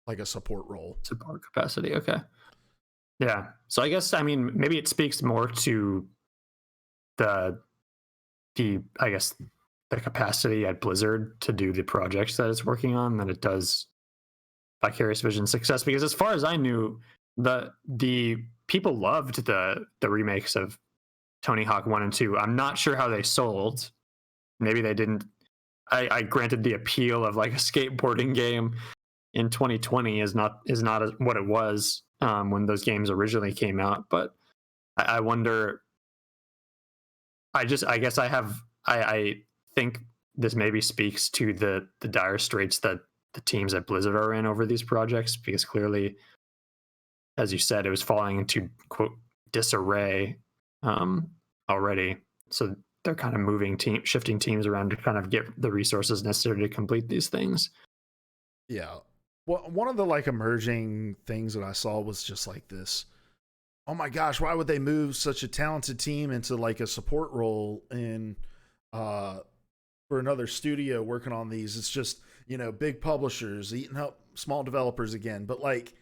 like a support role, support capacity. Okay. Yeah. So I guess maybe it speaks more to the capacity at Blizzard to do the projects that it's working on than it does Vicarious Visions' success, because as far as I knew, the people loved the remakes of Tony Hawk 1 and 2. I'm not sure how they sold. Maybe they didn't. I granted the appeal of like a skateboarding game in 2020 is not what it was when those games originally came out. But I wonder. I think this maybe speaks to the dire straits that the teams at Blizzard are in over these projects, because clearly, as you said, it was falling into quote disarray already. So they're kind of shifting teams around to kind of get the resources necessary to complete these things. Yeah. Well, one of the like emerging things that I saw was just like this. Oh my gosh, why would they move such a talented team into like a support role in for another studio working on these? It's just, big publishers eating up small developers again. But like,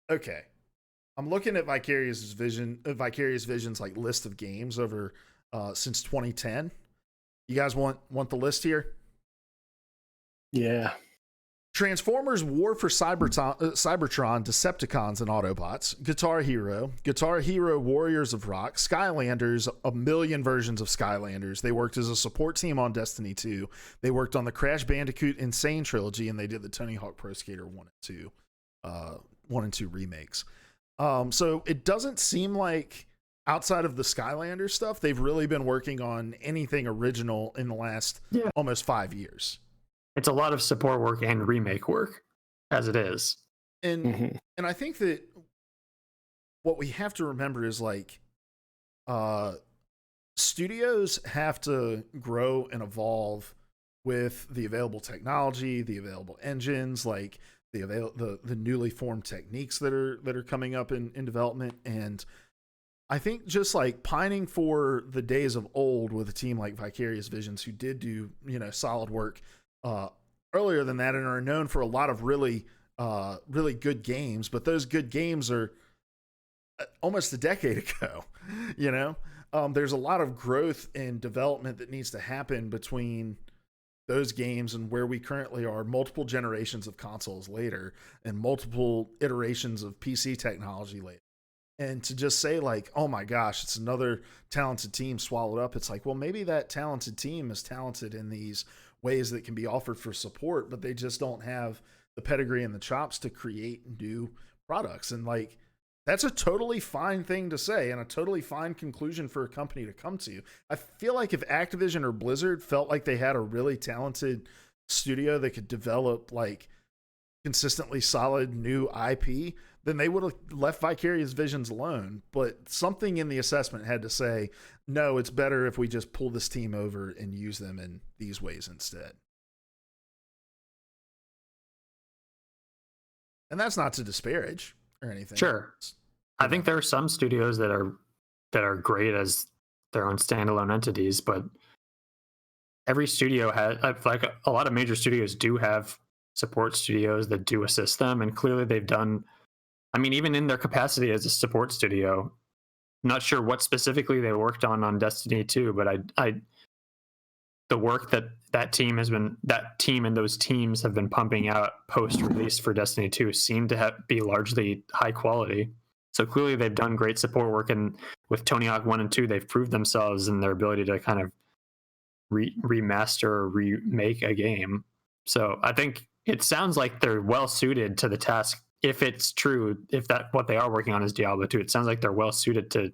okay, I'm looking at Vicarious Visions like list of games over since 2010. You guys want the list here? Yeah. Transformers War for Cybertron, Decepticons and Autobots, Guitar Hero Warriors of Rock, Skylanders, a million versions of Skylanders. They worked as a support team on Destiny 2. They worked on the Crash Bandicoot Insane trilogy, and they did the Tony Hawk Pro Skater 1 and 2 remakes. So it doesn't seem like outside of the Skylanders stuff, they've really been working on anything original in the last almost 5 years. It's a lot of support work and remake work as it is. And I think that what we have to remember is like studios have to grow and evolve with the available technology, the available engines, like the newly formed techniques that are coming up in development. And I think just like pining for the days of old with a team like Vicarious Visions, who did do, solid work earlier than that and are known for a lot of really good games, but those good games are almost a decade ago. There's a lot of growth and development that needs to happen between those games and where we currently are, multiple generations of consoles later and multiple iterations of PC technology later. And to just say like, oh my gosh, it's another talented team swallowed up. It's like, well, maybe that talented team is talented in these ways that can be offered for support, but they just don't have the pedigree and the chops to create and do products. And like, that's a totally fine thing to say and a totally fine conclusion for a company to come to. I feel like if Activision or Blizzard felt like they had a really talented studio that could develop like consistently solid new IP, then they would have left Vicarious Visions alone. But something in the assessment had to say, no, it's better if we just pull this team over and use them in these ways instead. And that's not to disparage or anything. Sure. I think there are some studios that are great as their own standalone entities, but every studio has, like a lot of major studios do have support studios that do assist them, and clearly they've done, I mean, even in their capacity as a support studio, not sure what specifically they worked on Destiny 2, but the work that team and those teams have been pumping out post-release for Destiny 2 seem to be largely high quality. So clearly they've done great support work, and with Tony Hawk 1 and 2, they've proved themselves in their ability to kind of remaster or remake a game. So I think it sounds like they're well suited to the task. If it's true, if that what they are working on is Diablo 2, it sounds like they're well suited to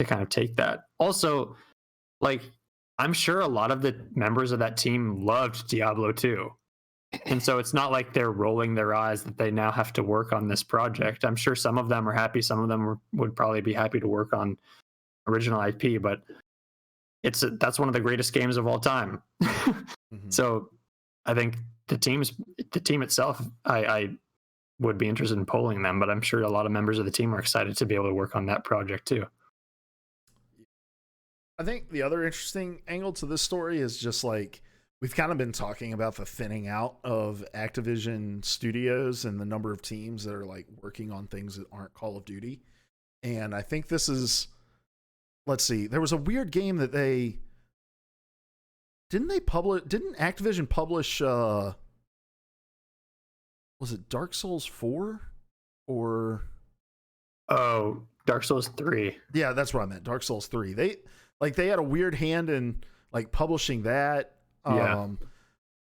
kind of take that. Also, like, I'm sure a lot of the members of that team loved Diablo 2. And so it's not like they're rolling their eyes that they now have to work on this project. I'm sure some of them are happy. Some of them would probably be happy to work on original IP, but that's one of the greatest games of all time. Mm-hmm. So I think the team itself, I would be interested in polling them, but I'm sure a lot of members of the team are excited to be able to work on that project too. I think the other interesting angle to this story is just like, we've kind of been talking about the thinning out of Activision Studios and the number of teams that are like working on things that aren't Call of Duty. And I think this is, let's see, there was a weird game that didn't Activision publish, was it Dark Souls 4 or? Oh, Dark Souls 3. Yeah, that's what I meant. Dark Souls 3. They had a weird hand in like publishing that. Yeah.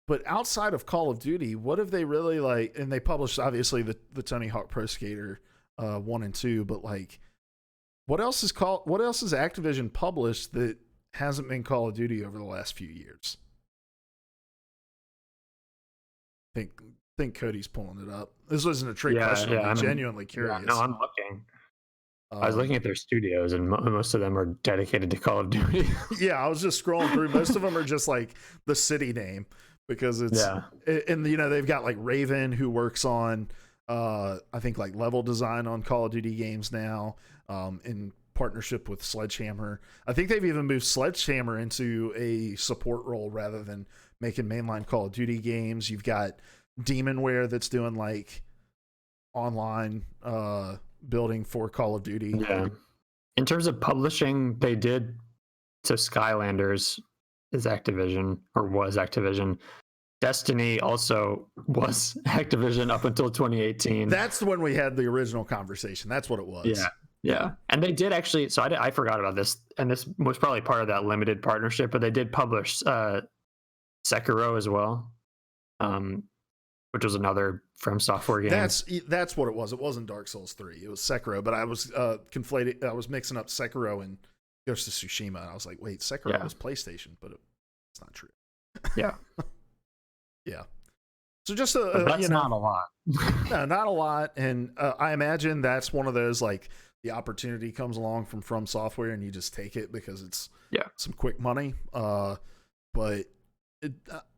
But outside of Call of Duty, what have they really like? And they published obviously the Tony Hawk Pro Skater 1 and 2, but like, what else is Activision published that hasn't been Call of Duty over the last few years? I think Cody's pulling it up. This wasn't a trick question. Yeah, I'm genuinely curious. Yeah, no, I'm looking. I was looking at their studios, and most of them are dedicated to Call of Duty. Yeah, I was just scrolling through. Most of them are just like the city name because it's, and they've got like Raven, who works on, I think like level design on Call of Duty games now, in partnership with Sledgehammer. I think they've even moved Sledgehammer into a support role rather than making mainline Call of Duty games. You've got Demonware that's doing like online, building for Call of Duty. Yeah. In terms of publishing, they did, so Skylanders is Activision, or was Activision. Destiny also was Activision up until 2018. That's when we had the original conversation. That's what it was. Yeah. And they did actually, so I forgot about this, and this was probably part of that limited partnership, but they did publish Sekiro as well, which was another From Software game. That's what it was. It wasn't Dark Souls 3. It was Sekiro, but I was conflated. I was mixing up Sekiro and Ghost of Tsushima. And I was like, wait, Sekiro was PlayStation, but it's not true. Yeah. Yeah. So just that's not a lot. No, not a lot. And I imagine that's one of those, like, the opportunity comes along from Software and you just take it because it's some quick money. But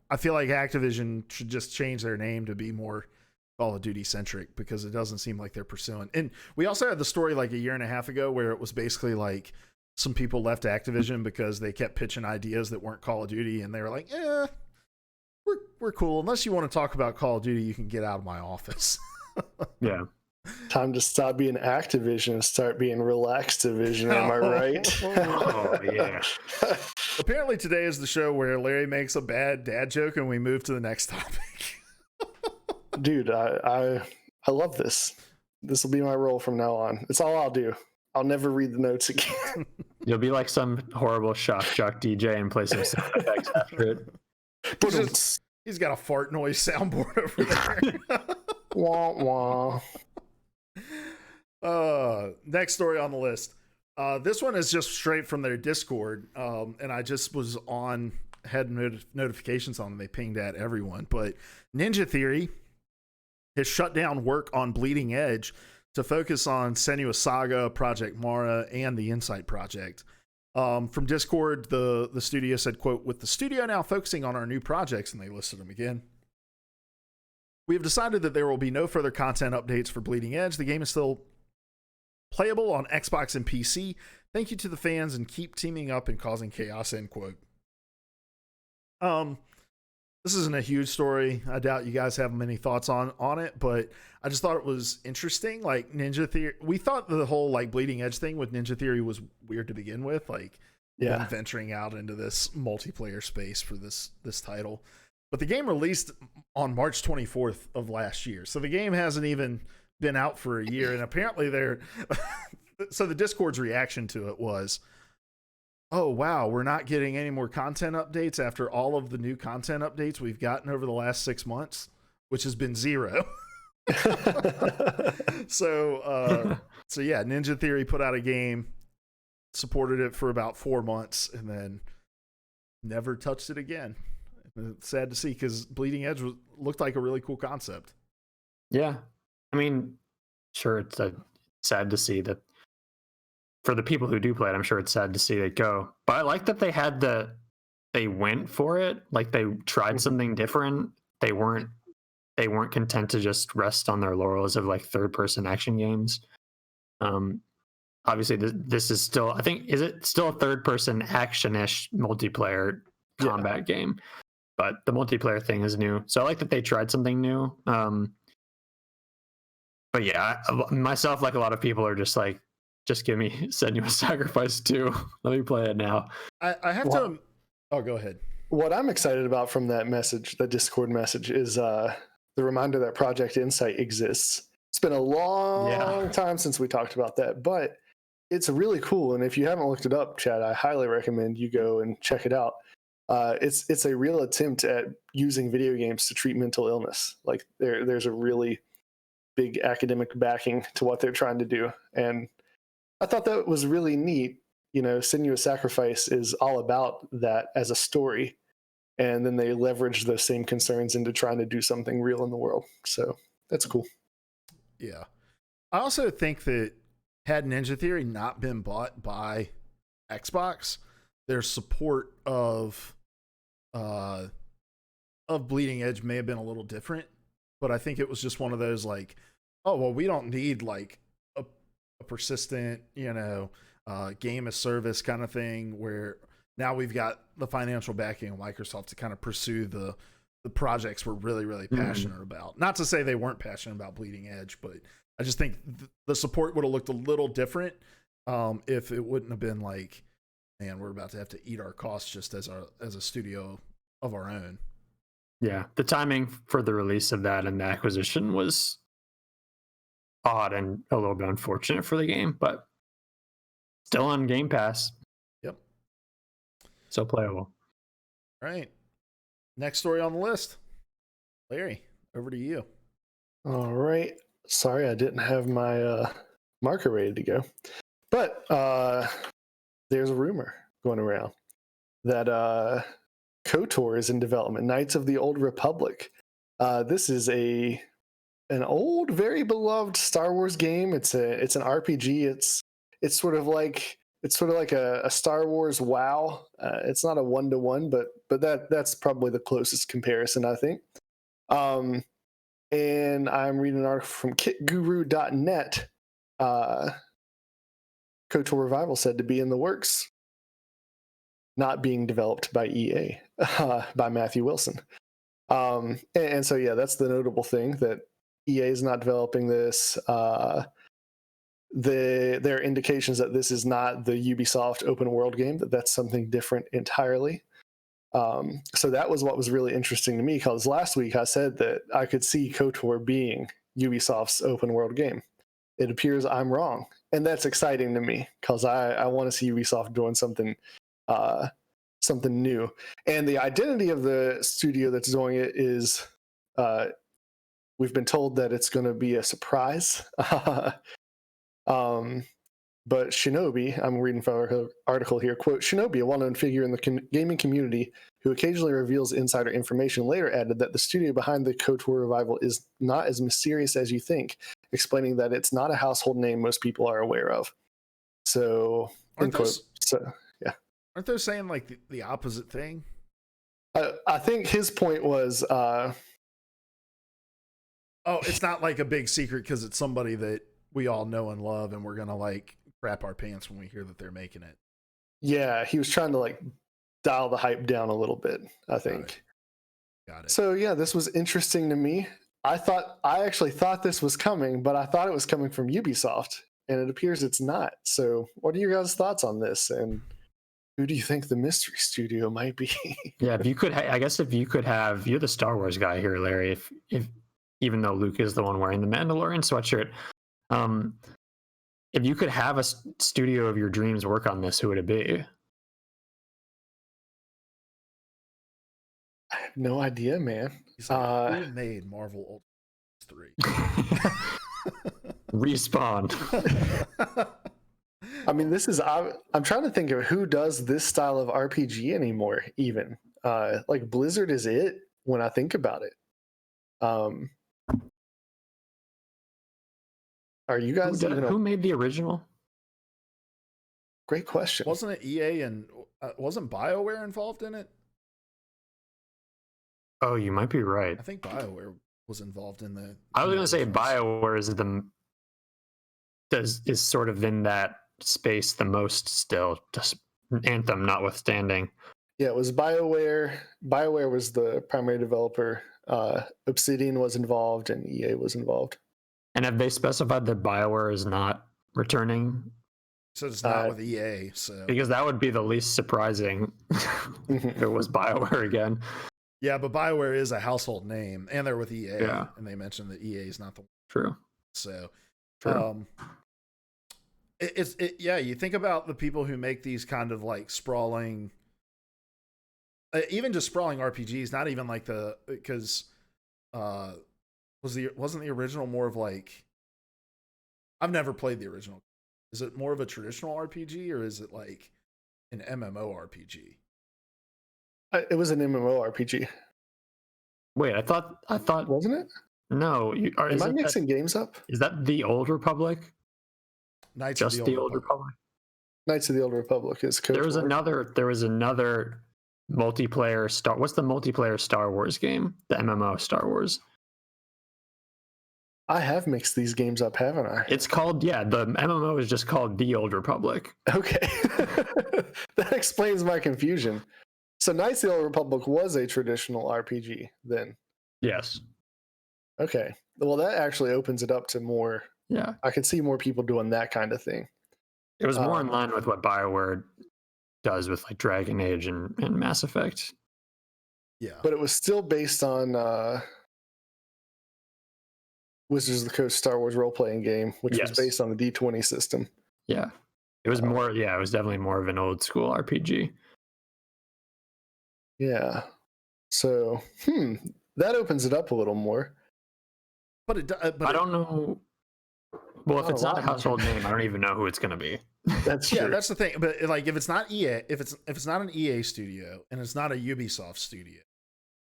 I feel like Activision should just change their name to be more Call of Duty centric because it doesn't seem like they're pursuing. And we also had the story like a year and a half ago where it was basically like some people left Activision because they kept pitching ideas that weren't Call of Duty, and they were like, we're cool. Unless you want to talk about Call of Duty, you can get out of my office. Yeah. Time to stop being Activision and start being Relaxed Division. Am I right? Oh, yeah. Apparently today is the show where Larry makes a bad dad joke and we move to the next topic. Dude, I love this. This will be my role from now on. It's all I'll do. I'll never read the notes again. You'll be like some horrible shock jock DJ and play some sound effects after it. He's got a fart noise soundboard over there. Wah, wah. Next story on the list. This one is just straight from their Discord, and I just was had notifications on them. They pinged at everyone, but Ninja Theory has shut down work on Bleeding Edge to focus on Senua's Saga, Project Mara, and the Insight Project. From Discord, the studio said, quote, "With the studio now focusing on our new projects," and they listed them again, "we have decided that there will be no further content updates for Bleeding Edge. The game is still playable on Xbox and PC. Thank you to the fans and keep teaming up and causing chaos," end quote. This isn't a huge story. I doubt you guys have many thoughts on it, but I just thought it was interesting. Like Ninja Theory, we thought the whole like Bleeding Edge thing with Ninja Theory was weird to begin with, like them venturing out into this multiplayer space for this title. But the game released on March 24th of last year, so the game hasn't even been out for a year. And apparently so the Discord's reaction to it was, "Oh wow, we're not getting any more content updates after all of the new content updates we've gotten over the last 6 months, which has been 0." So yeah, Ninja Theory put out a game, supported it for about 4 months, and then never touched it again. It's sad to see because Bleeding Edge looked like a really cool concept. Yeah. I mean, sure, it's sad to see that. For the people who do play it, I'm sure it's sad to see it go. But I like that they went for it. Like they tried something different. They weren't content to just rest on their laurels of like third-person action games. Obviously, this is still, I think, is it still a third-person action-ish multiplayer combat game? But the multiplayer thing is new, so I like that they tried something new. But yeah, myself, like a lot of people, are just like, just give me Senua's Sacrifice 2. Let me play it now. I have to. Oh, go ahead. What I'm excited about from that message, the Discord message, is the reminder that Project Insight exists. It's been a long time since we talked about that, but it's really cool. And if you haven't looked it up, Chad, I highly recommend you go and check it out. It's a real attempt at using video games to treat mental illness. Like there's a really big academic backing to what they're trying to do, and I thought that was really neat. You know, Senua's Sacrifice is all about that as a story, and then they leverage those same concerns into trying to do something real in the world. So that's cool. Yeah. I also think that had Ninja Theory not been bought by Xbox, their support of Bleeding Edge may have been a little different, but I think it was just one of those like, oh, well, we don't need like a persistent, game as service kind of thing where now we've got the financial backing of Microsoft to kind of pursue the projects we're really, really passionate about. Not to say they weren't passionate about Bleeding Edge, but I just think the support would have looked a little different if it wouldn't have been like, man, we're about to have to eat our costs just as a studio of our own. Yeah, the timing for the release of that and the acquisition was odd and a little bit unfortunate for the game, but still on Game Pass. Yep. So playable. All right. Next story on the list. Larry, over to you. All right. Sorry, I didn't have my marker ready to go. But there's a rumor going around that KOTOR is in development. Knights of the Old Republic. This is an old, very beloved Star Wars game. It's an RPG. It's sort of like a Star Wars WoW. It's not a 1-to-1, but that's probably the closest comparison, I think. And I'm reading an article from kitguru.net. KOTOR Revival said to be in the works, not being developed by EA, by Matthew Wilson. And so, yeah, that's the notable thing, that EA is not developing this. There are indications that this is not the Ubisoft open world game, that's something different entirely. So that was what was really interesting to me, because last week I said that I could see KOTOR being Ubisoft's open world game. It appears I'm wrong, and that's exciting to me, because I want to see Ubisoft doing something new. And the identity of the studio that's doing it is, we've been told that it's going to be a surprise. But Shinobi, I'm reading from an article here, quote, Shinobi, a well-known figure in the gaming community who occasionally reveals insider information, later added that the studio behind the KOTOR Revival is not as mysterious as you think, explaining that it's not a household name most people are aware of. So, Aren't those, yeah. Aren't those saying like the opposite thing? I think his point was... oh, it's not like a big secret because it's somebody that we all know and love, and we're gonna like crap our pants when we hear that they're making it. Yeah, he was trying to like dial the hype down a little bit, I think. Got it. So yeah, this was interesting to me. I actually thought this was coming, but I thought it was coming from Ubisoft, and it appears it's not. So what are your guys' thoughts on this, and who do you think the mystery studio might be? Yeah, if you could, I guess if you could have, you're the Star Wars guy here, Larry. If even though Luke is the one wearing the Mandalorian sweatshirt, if you could have a studio of your dreams work on this, who would it be? I have no idea, man. He's like, who made Marvel Ultimate 3? Respawn. I mean, I'm trying to think of who does this style of RPG anymore, even. Like Blizzard is it when I think about it. Are you guys who made the original? Great question. Wasn't it EA and wasn't BioWare involved in it? Oh, you might be right. I think BioWare was involved in the. I was going to say BioWare is sort of in that space the most still, just Anthem notwithstanding. Yeah, it was BioWare. BioWare was the primary developer. Obsidian was involved, and EA was involved. And have they specified that BioWare is not returning? So it's not with EA. So because that would be the least surprising if it was BioWare again. Yeah, but BioWare is a household name, and they're with EA. Yeah. And they mentioned that EA is not the one. True. So, True. Yeah. You think about the people who make these kind of like sprawling, even just sprawling RPGs. Not even like because wasn't the original more of like? I've never played the original. Is it more of a traditional RPG or is it like an MMORPG? It was an MMORPG. Wait, I thought wasn't it? No, am I mixing games up? Is that the Old Republic? Knights Just of the Old Republic. Knights of the Old Republic is KOTOR. There was another multiplayer what's the multiplayer Star Wars game? The MMO Star Wars. I have mixed these games up, haven't I? It's called, the MMO is just called The Old Republic. Okay. That explains my confusion. So Knights of the Old Republic was a traditional RPG then? Yes. Okay. Well, that actually opens it up to more. Yeah. I could see more people doing that kind of thing. It was more in line with what BioWare does with like Dragon Age and Mass Effect. Yeah. But it was still based on Wizards of the Coast Star Wars role-playing game, which was based on the D20 system. Yeah. It was more, it was definitely more of an old school RPG. Yeah. So, that opens it up a little more. But I don't know. Well, if it's not a household name, I don't even know who it's going to be. That's true. Yeah, that's the thing. But like, if it's not EA, if it's not an EA studio and it's not a Ubisoft studio,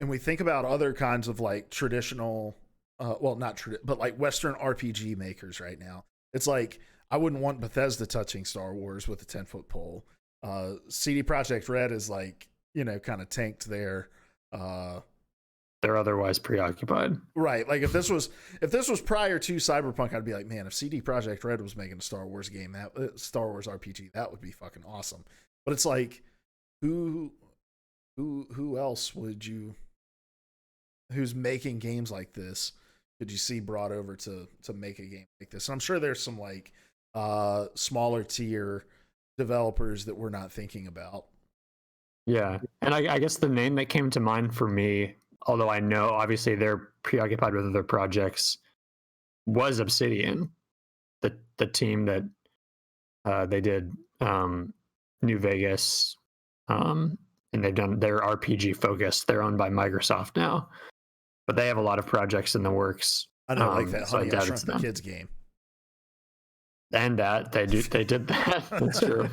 and we think about other kinds of like traditional, but like Western RPG makers right now, it's like I wouldn't want Bethesda touching Star Wars with a 10-foot pole. CD Projekt Red is like kind of tanked their they're otherwise preoccupied. Right. Like if this was prior to Cyberpunk, I'd be like, man, if CD Projekt Red was making a Star Wars game, that Star Wars RPG, that would be fucking awesome. But it's like, who else would you? Who's making games like this? Could you see brought over to make a game like this? And I'm sure there's some like smaller tier developers that we're not thinking about. Yeah, and I guess the name that came to mind for me, although I know obviously they're preoccupied with other projects, was Obsidian, the team that they did New Vegas, and they've done their RPG focused. They're owned by Microsoft now, but they have a lot of projects in the works. I know, like that so Honey, I Shrunk it's the them. Kids game. And that they did that. That's true.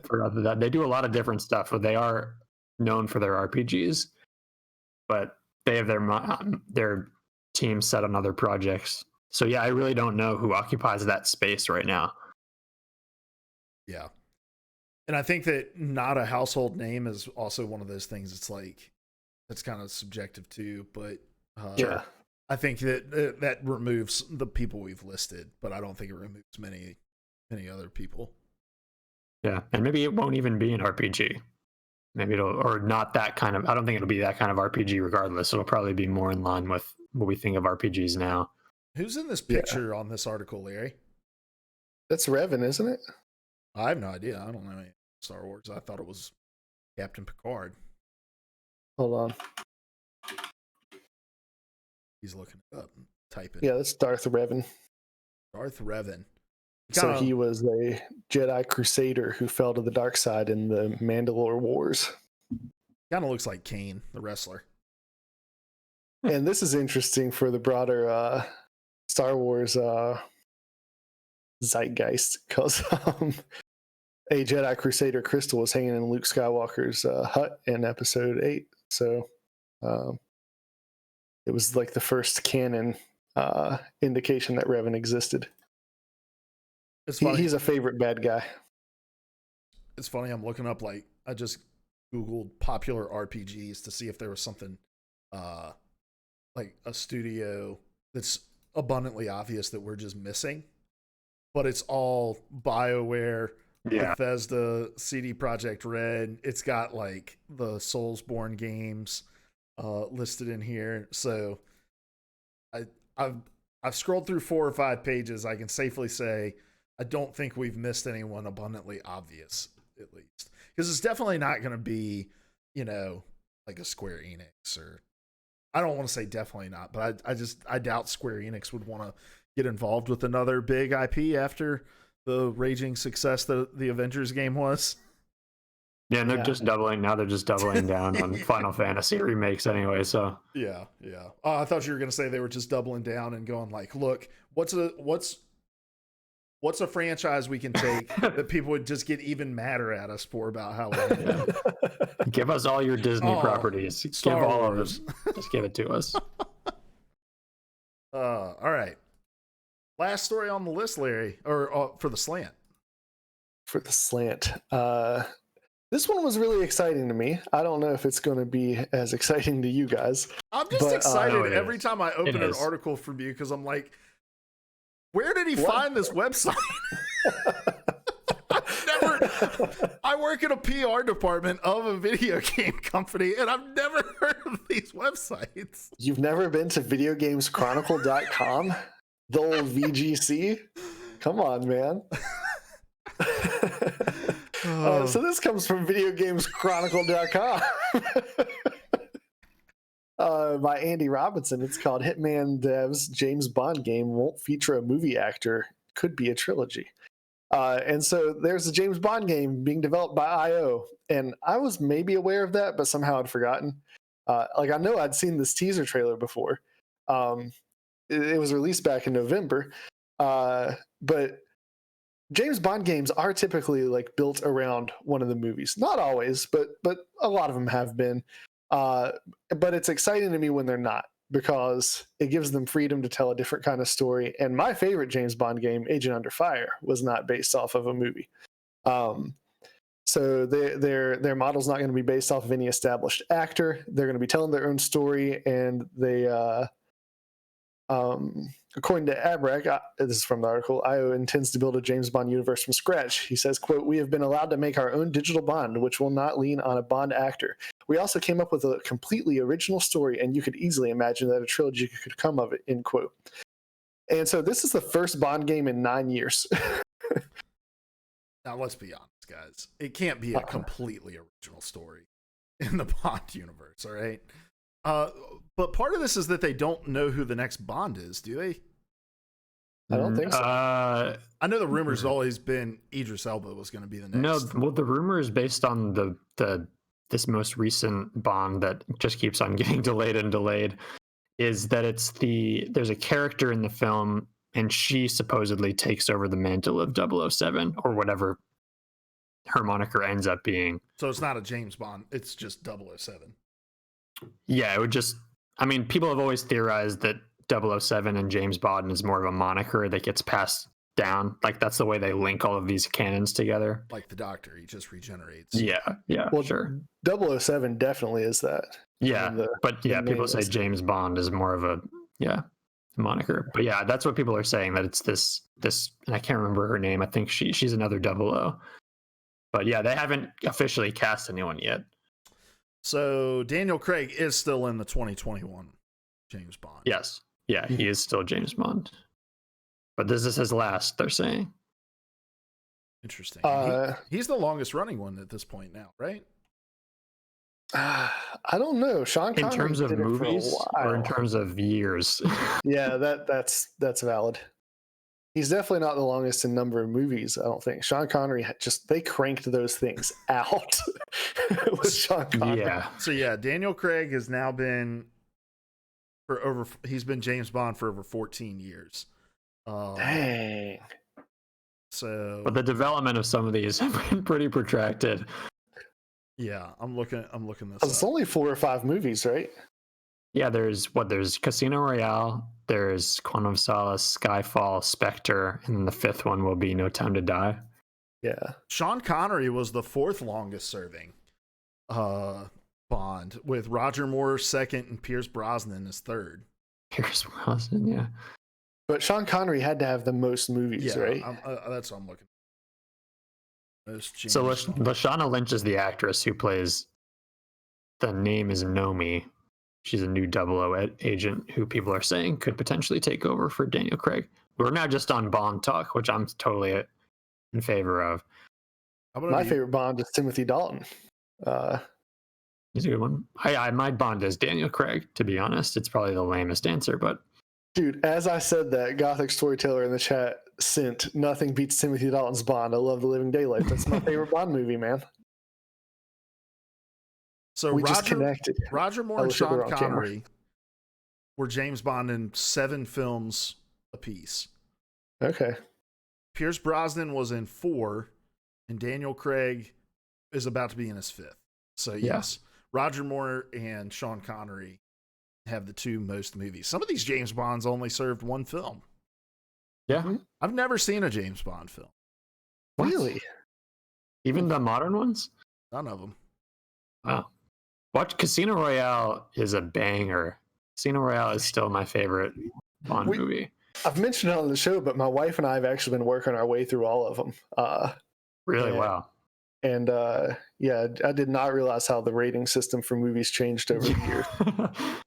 Forgot that they do a lot of different stuff, but they are known for their RPGs. But they have their team set on other projects. So yeah, I really don't know who occupies that space right now. Yeah, and I think that not a household name is also one of those things. It's like that's kind of subjective too, but Yeah. I think that that removes the people we've listed, but I don't think it removes many other people. Yeah, and maybe it won't even be an RPG. Maybe or not that kind of. I don't think it'll be that kind of RPG. Regardless, it'll probably be more in line with what we think of RPGs now. Who's in this picture on this article, Larry? That's Revan, isn't it? I have no idea. I don't know any Star Wars. I thought it was Captain Picard. Hold on. He's looking it up, typing. Yeah, that's Darth Revan. Darth Revan. So he was a Jedi Crusader who fell to the dark side in the Mandalore Wars. Kind of looks like Kane, the wrestler. And this is interesting for the broader Star Wars zeitgeist, because a Jedi Crusader crystal was hanging in Luke Skywalker's hut in Episode 8. So it was like the first canon indication that Revan existed. It's funny. He's a favorite bad guy. It's funny. I'm looking up, like, I just Googled popular RPGs to see if there was something like a studio that's abundantly obvious that we're just missing. But it's all BioWare, Bethesda, CD Projekt Red. It's got like the Soulsborne games listed in here. So I've scrolled through 4 or 5 pages. I can safely say I don't think we've missed anyone abundantly obvious, at least. Because it's definitely not going to be, like a Square Enix, or I don't want to say definitely not, but I doubt Square Enix would want to get involved with another big IP after the raging success that the Avengers game was. Yeah, and they're just doubling down on Final Fantasy remakes anyway. So yeah. I thought you were going to say they were just doubling down and going like, look, what's a franchise we can take that people would just get even madder at us for about how we give us all your Disney properties. Star give all Wars. of them. Just give it to us. All right. Last story on the list, Larry, or for the slant. For the slant. This one was really exciting to me. I don't know if it's going to be as exciting to you guys. I'm just excited every is. time I open an article from you, because I'm like, where did he find this website? I work in a PR department of a video game company, and I've never heard of these websites. You've never been to videogameschronicle.com? The old VGC? Come on, man. So this comes from videogameschronicle.com by Andy Robinson. It's called Hitman Devs James Bond game won't feature a movie actor. Could be a trilogy. And so there's a James Bond game being developed by IO. And I was maybe aware of that, but somehow I'd forgotten. I know I'd seen this teaser trailer before. It was released back in November. But James Bond games are typically like built around one of the movies. Not always, but a lot of them have been. But it's exciting to me when they're not, because it gives them freedom to tell a different kind of story. And my favorite James Bond game, Agent Under Fire, was not based off of a movie. So their model's not going to be based off of any established actor. They're going to be telling their own story, and they, according to Abrak, this is from the article, IO intends to build a James Bond universe from scratch. He says, quote, "We have been allowed to make our own digital Bond, which will not lean on a Bond actor. We also came up with a completely original story, and you could easily imagine that a trilogy could come of it," end quote. And so this is the first Bond game in 9 years. Now, let's be honest, guys. It can't be a completely original story in the Bond universe, all right? But part of this is that they don't know who the next Bond is, do they? I don't think so. I know the rumor's always been Idris Elba was going to be the next. No, well, the rumor is based on this most recent Bond that just keeps on getting delayed and delayed. Is that there's a character in the film, and she supposedly takes over the mantle of 007 or whatever her moniker ends up being. So it's not a James Bond, it's just 007. Yeah, it would just, I mean, people have always theorized that 007 and James Bond is more of a moniker that gets passed down. Like, that's the way they link all of these canons together. Like the Doctor, he just regenerates. Yeah, Well, sure. 007 definitely is that. Yeah, but yeah, people say James Bond is more of a moniker. But yeah, that's what people are saying, that it's this, and I can't remember her name. I think she's another 00. But yeah, they haven't officially cast anyone yet. So Daniel Craig is still in the 2021 James Bond. Yes. Yeah, he is still James Bond. But this is his last, they're saying. Interesting. He's the longest running one at this point now, right? I don't know. Sean Connery in terms of did it for a movies or in while. terms of years? Yeah, that's valid. He's definitely not the longest in number of movies, I don't think. Sean Connery they cranked those things out with Sean Connery. Yeah. So yeah, Daniel Craig has now been he's been James Bond for over 14 years. Dang. So But the development of some of these have been pretty protracted. yeah, I'm looking this It's up. only 4 or 5 movies, right? Yeah, there's Casino Royale, there's Quantum of Solace, Skyfall, Spectre, and then the 5th one will be No Time to Die. Yeah. Sean Connery was the 4th longest serving Bond, with Roger Moore 2nd and Pierce Brosnan as 3rd. Pierce Brosnan, yeah. But Sean Connery had to have the most movies, Yeah, right? that's what I'm looking at. Most James So Bond. Lashana Lynch is the actress who plays, the name is Nomi. She's a new 00 agent who people are saying could potentially take over for Daniel Craig. We're now just on Bond talk, which I'm totally in favor of. My favorite Bond is Timothy Dalton. He's a good one. My Bond is Daniel Craig, to be honest. It's probably the lamest answer, but Dude, as I said that, Gothic Storyteller in the chat sent "Nothing beats Timothy Dalton's Bond. I love The Living Daylights." That's my favorite Bond movie, man. So We just connected. Roger Moore I and wish it were Sean on camera. Connery were James Bond in 7 films apiece. Okay. Pierce Brosnan was in 4, and Daniel Craig is about to be in his 5th. So yes, Roger Moore and Sean Connery have the 2 most movies. Some of these James Bonds only served 1 film. yeah. I've never seen a James Bond film. Really? Even the modern ones? None of them. Wow. Watch Casino Royale is a banger. Casino Royale is still my favorite Bond movie. I've mentioned it on the show, but my wife and I have actually been working our way through all of them. Really? yeah. Wow. And yeah, I did not realize how the rating system for movies changed over the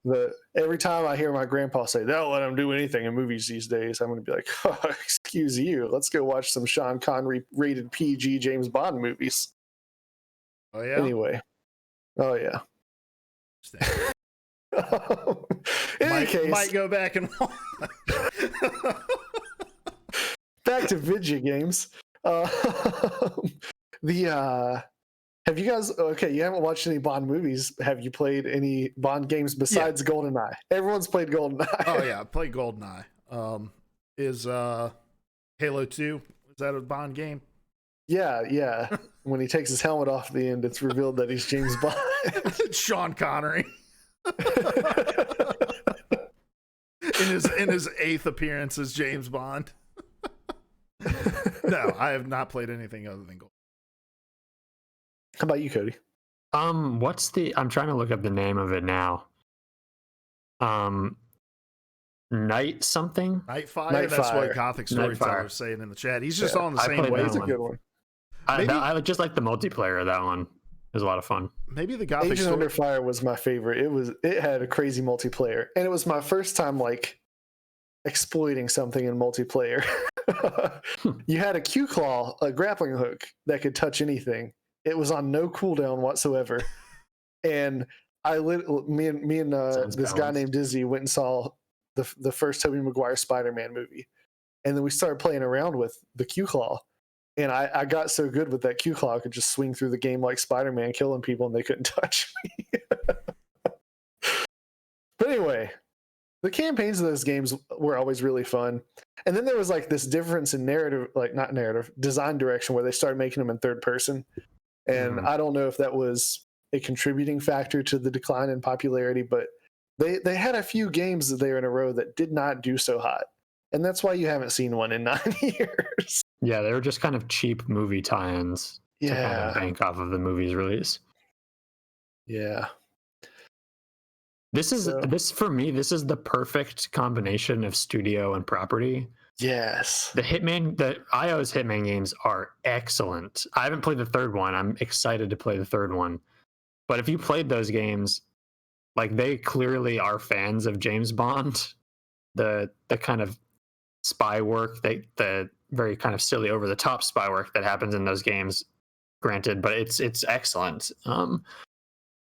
years. Every time I hear my grandpa say, "They'll let him do anything in movies these days," I'm going to be like, oh, "Excuse you, let's go watch some Sean Connery rated PG James Bond movies." Oh yeah. Anyway, oh yeah. In any case, might go back and back to video games. Have you guys, okay, you haven't watched any Bond movies. Have you played any Bond games besides GoldenEye? Everyone's played GoldenEye. Oh yeah, I played GoldenEye. Is Halo 2, is that a Bond game? Yeah. When he takes his helmet off at the end, it's revealed that he's James Bond. It's Sean Connery. in his 8th appearance as James Bond. No, I have not played anything other than Gold. How about you, Cody? What's the? I'm trying to look up the name of it now. Night something. Nightfire. That's what Nightfire. Gothic Nightfire. Storyteller's saying in the chat. He's just Yeah, on the I same played that That's a wavelength. good one. Maybe- I just like the multiplayer of that one. It was a lot of fun. Maybe the Gothic Agent Story. Under Fire was my favorite. It had a crazy multiplayer, and it was my first time like exploiting something in multiplayer. You had a Q claw, a grappling hook that could touch anything. It was on no cooldown whatsoever, and me and Sounds this guy balanced. named Dizzy went and saw the first Tobey Maguire Spider-Man movie, and then we started playing around with the Q claw. And I got so good with that Q claw, I could just swing through the game like Spider-Man, killing people, and they couldn't touch me. But anyway, the campaigns of those games were always really fun. And then there was like this difference in narrative, like not narrative, design direction, where they started making them in third person. And I don't know if that was a contributing factor to the decline in popularity, but they had a few games there in a row that did not do so hot. And that's why you haven't seen one in 9 years. Yeah, they were just kind of cheap movie tie-ins to kind Yeah. of bank off of the movie's release. Yeah. This is So- this for me. This is the perfect combination of studio and property. Yes. The iOS Hitman games are excellent. I haven't played the third one. I'm excited to play the third one. But if you played those games, like they clearly are fans of James Bond. The kind of spy work, the very kind of silly, over the top spy work that happens in those games. Granted, but it's excellent.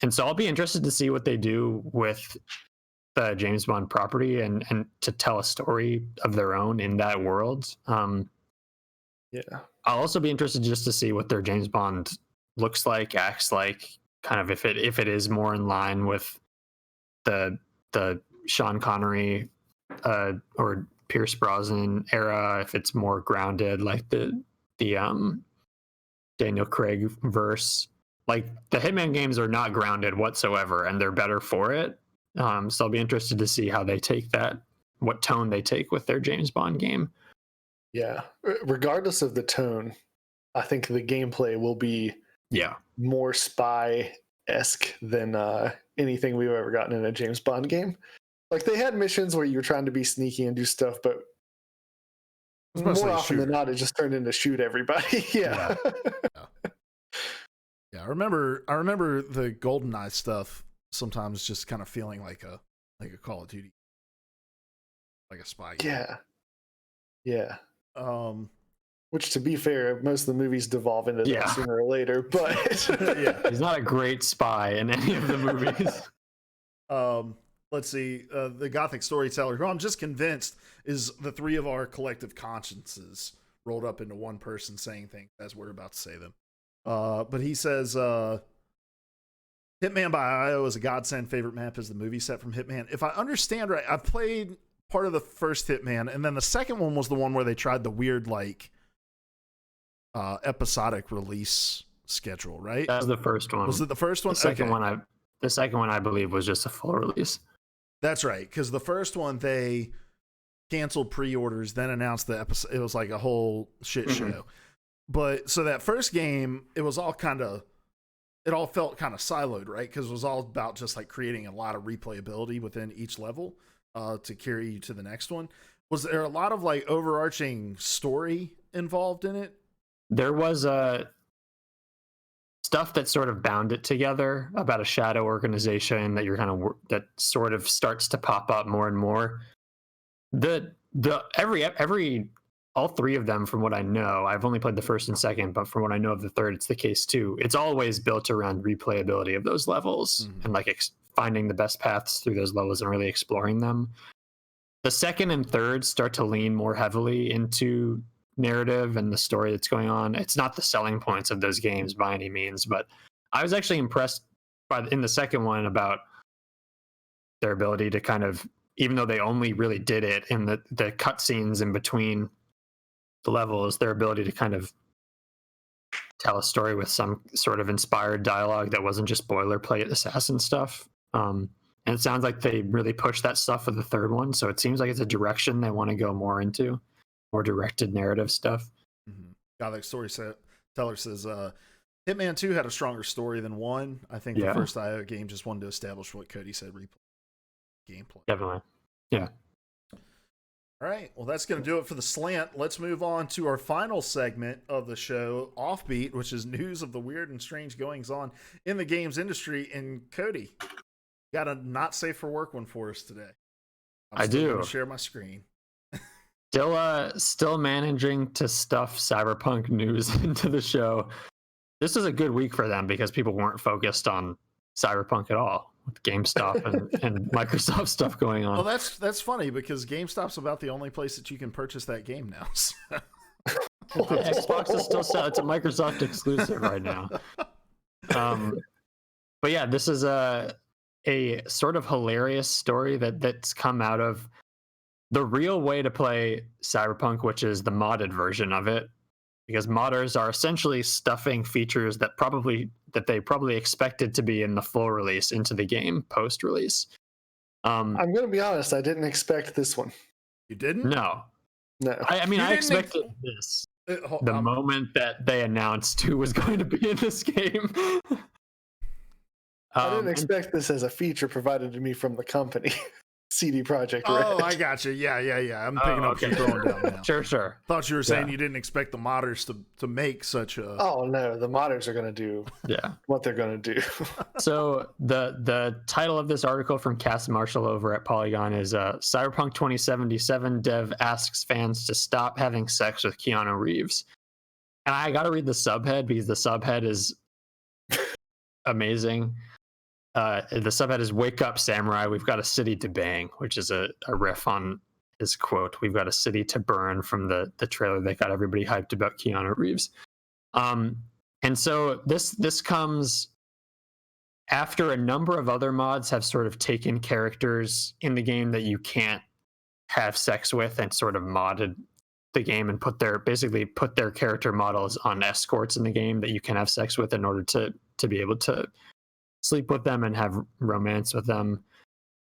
And so I'll be interested to see what they do with the James Bond property and to tell a story of their own in that world. Yeah. I'll also be interested just to see what their James Bond looks like, acts like, kind of if it is more in line with the Sean Connery or Pierce Brosnan era, if it's more grounded like the Daniel Craig verse. Like the Hitman games are not grounded whatsoever, and they're better for it. So I'll be interested to see how they take that, what tone they take with their James Bond game. Yeah. Regardless of the tone, I think the gameplay will be Yeah. more spy-esque than anything we've ever gotten in a James Bond game. Like they had missions where you were trying to be sneaky and do stuff, but was more mostly a often than shooter. not, it just turned into shoot everybody. Yeah. Yeah, I remember the GoldenEye stuff sometimes just kind of feeling like a Call of Duty, like a spy game. Yeah. Which, to be fair, most of the movies devolve into Yeah. that sooner or later. But Yeah. He's not a great spy in any of the movies. Let's see. The Gothic Storyteller, who I'm just convinced is the three of our collective consciences rolled up into one person saying things as we're about to say them. But he says, Hitman by IO is a godsend. Favorite map is the movie set from Hitman. If I understand right, I've played part of the first Hitman, and then the second one was the one where they tried the weird, like, episodic release schedule, right? That was the first one. Was it the first one? The second Okay. the second one I believe was just a full release. That's right, because the first one they canceled pre-orders, then announced the episode. It was like a whole shit show. But so that first game, it all felt kind of siloed, right? Because it was all about just like creating a lot of replayability within each level to carry you to the next one. Was there a lot of like overarching story involved in it? There was stuff that sort of bound it together about a shadow organization that you're kind of that sort of starts to pop up more and more. Every all three of them, from what I know, I've only played the first and second, but from what I know of the third, it's the case too. It's always built around replayability of those levels and like finding the best paths through those levels and really exploring them. The second and third start to lean more heavily into narrative and the story that's going on. It's not the selling points of those games by any means, but I was actually impressed in the second one about their ability to kind of, even though they only really did it in the cutscenes in between the levels, their ability to kind of tell a story with some sort of inspired dialogue that wasn't just boilerplate assassin stuff. And it sounds like they really pushed that stuff for the third one. So it seems like it's a direction they want to go more into, more directed narrative stuff. Gothic Storyteller says, Hitman 2 had a stronger story than 1. I think the Yeah. first IO game just wanted to establish what Cody said, replay gameplay. Definitely. Yeah. All right, well, that's going to do it for the slant. Let's move on to our final segment of the show, Offbeat, which is news of the weird and strange goings on in the games industry. And Cody, got a not safe for work one for us today. I still do. gonna share my screen. Still managing to stuff Cyberpunk news into the show. This is a good week for them because people weren't focused on Cyberpunk at all with GameStop and Microsoft stuff going on. Well, that's funny because GameStop's about the only place that you can purchase that game now. Xbox is still set. It's a Microsoft exclusive right now. But yeah, this is a sort of hilarious story that's come out of the real way to play Cyberpunk, which is the modded version of it, because modders are essentially stuffing features that they probably expected to be in the full release into the game post-release. I'm going to be honest. I didn't expect this one. You didn't? No. I I expected this the moment that they announced who was going to be in this game. I didn't expect this as a feature provided to me from the company. CD Projekt Red. Oh, I got you. Yeah. I'm picking up what you're throwing down now. Sure. Thought you were saying you didn't expect the modders to make such a. Oh no, the modders are going to do what they're going to do. So the title of this article from Cass Marshall over at Polygon is Cyberpunk 2077 dev asks fans to stop having sex with Keanu Reeves. And I got to read the subhead because the subhead is amazing. The subhead is "Wake up, samurai! We've got a city to bang," which is a riff on his quote. "We've got a city to burn" from the trailer that got everybody hyped about Keanu Reeves. And so this comes after a number of other mods have sort of taken characters in the game that you can't have sex with and sort of modded the game and put their character models on escorts in the game that you can have sex with in order to be able to sleep with them and have romance with them.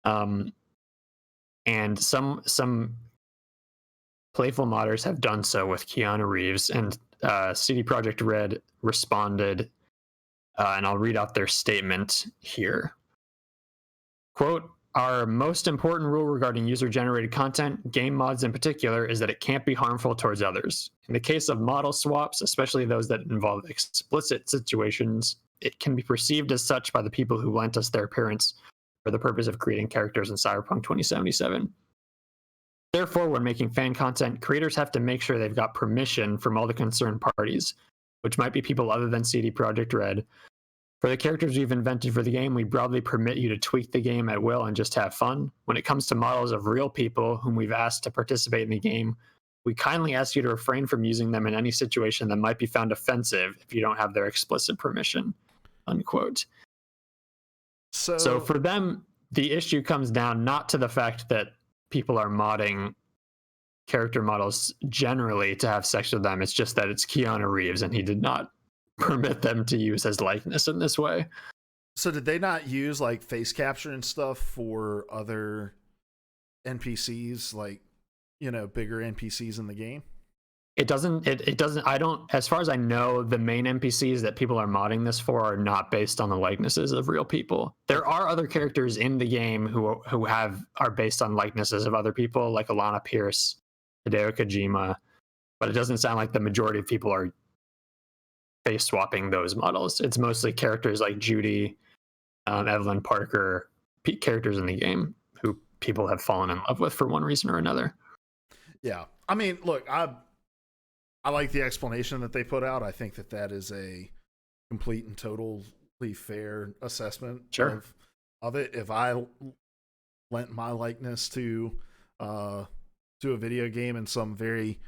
And some playful modders have done so with Keanu Reeves, and CD Projekt Red responded, and I'll read out their statement here. Quote, "Our most important rule regarding user-generated content, game mods in particular, is that it can't be harmful towards others. In the case of model swaps, especially those that involve explicit situations, it can be perceived as such by the people who lent us their appearance for the purpose of creating characters in Cyberpunk 2077. Therefore, when making fan content, creators have to make sure they've got permission from all the concerned parties, which might be people other than CD Projekt Red. For the characters we've invented for the game, we broadly permit you to tweak the game at will and just have fun. When it comes to models of real people whom we've asked to participate in the game, we kindly ask you to refrain from using them in any situation that might be found offensive if you don't have their explicit permission." Unquote. So for them, the issue comes down not to the fact that people are modding character models generally to have sex with them. It's just that it's Keanu Reeves and he did not permit them to use his likeness in this way. So did they not use like face capture and stuff for other NPCs, like, bigger NPCs in the game? It doesn't, as far as I know, the main NPCs that people are modding this for are not based on the likenesses of real people. There are other characters in the game who are based on likenesses of other people, like Alana Pierce, Hideo Kojima, but it doesn't sound like the majority of people are face swapping those models. It's mostly characters like Judy, Evelyn Parker, characters in the game who people have fallen in love with for one reason or another. Yeah. I mean, look, I like the explanation that they put out. I think that is a complete and totally fair assessment of it. If I lent my likeness to a video game and some very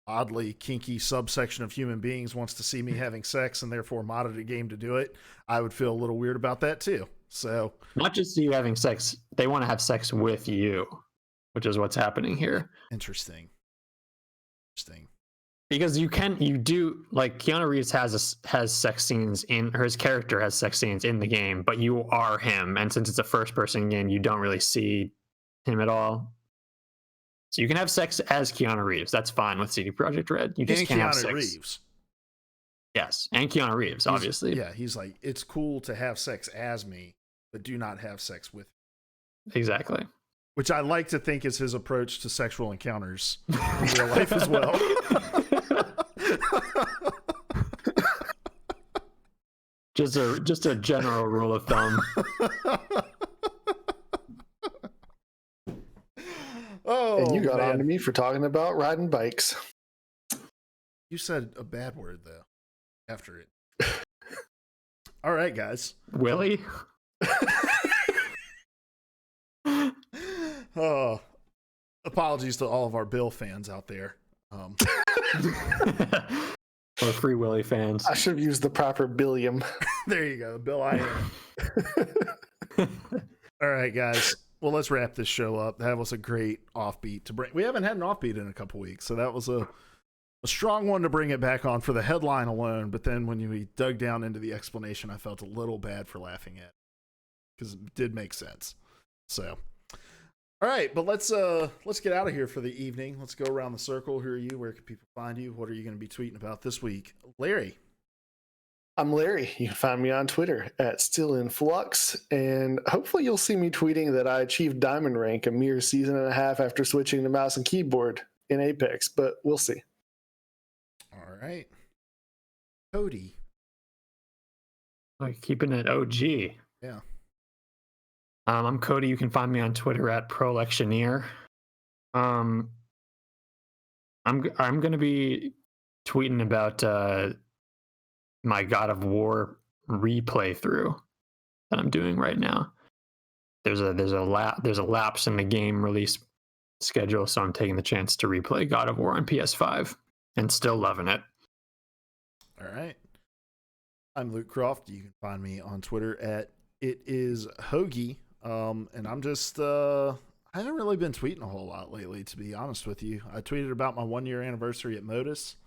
oddly kinky subsection of human beings wants to see me having sex and therefore modded a game to do it, I would feel a little weird about that too. So not just you having sex, they want to have sex with you, which is what's happening here. Interesting. Because you do, like, Keanu Reeves has sex scenes his character has sex scenes in the game, but you are him, and since it's a first person game, you don't really see him at all. So you can have sex as Keanu Reeves. That's fine with CD Projekt Red. You just can't have sex. Reeves. Yes, and Keanu Reeves, obviously. Yeah, he's like, it's cool to have sex as me, but do not have sex with me. Exactly. Which I like to think is his approach to sexual encounters in real life as well. Just a general rule of thumb. Oh, And you got man. on to me for talking about riding bikes. You said a bad word though after it. All right, guys. Willie? Oh, apologies to all of our Bill fans out there. Or Free Willy fans. I should have used the proper billium. There you go, Bill. I am. All right, guys. Well, let's wrap this show up. That was a great offbeat to bring. We haven't had an offbeat in a couple weeks, so that was a strong one to bring it back on for the headline alone. But then when we dug down into the explanation, I felt a little bad for laughing at, because it did make sense. So, all right, but let's get out of here for the evening. Let's go around the circle. Who are you? Where can people find you? What are you going to be tweeting about this week, Larry? I'm Larry. You can find me on Twitter at StillInFlux, and hopefully you'll see me tweeting that I achieved Diamond rank a mere season and a half after switching to mouse and keyboard in Apex, but we'll see. All right, Cody. Like keeping it OG. Yeah. I'm Cody. You can find me on Twitter at ProLectioneer. I'm going to be tweeting about my God of War replay through that I'm doing right now. There's a lapse in the game release schedule, so I'm taking the chance to replay God of War on PS5 and still loving it. All right. I'm Luke Croft. You can find me on Twitter at itishoagie. And I'm just I haven't really been tweeting a whole lot lately, to be honest with you. I tweeted about my 1-year anniversary at Modus,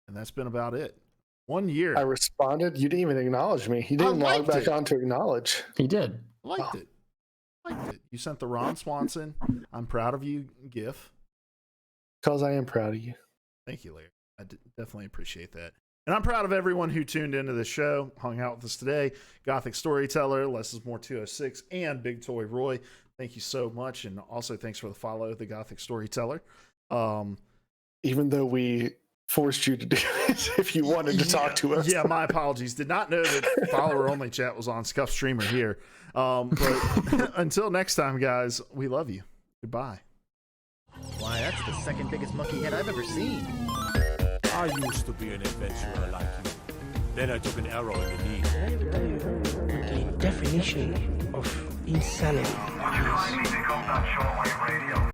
and that's been about it. 1 year. I responded. You didn't even acknowledge me. You didn't log back on to acknowledge. He did. Liked it. You sent the Ron Swanson "I'm proud of you" gif. Because I am proud of you. Thank you, Larry. I definitely appreciate that. And I'm proud of everyone who tuned into the show, hung out with us today. Gothic Storyteller, Less is More 206, and Big Toy Roy. Thank you so much. And also thanks for the follow, the Gothic Storyteller. Even though we forced you to do it if you wanted to talk to us. Yeah, my apologies. Did not know that follower only chat was on Scuff Streamer here. But until next time, guys, we love you. Goodbye. Why, that's the second biggest monkey head I've ever seen. I used to be an adventurer like you. Then I took an arrow in the knee. The definition of insanity. Would you kindly pick up that shortwave radio?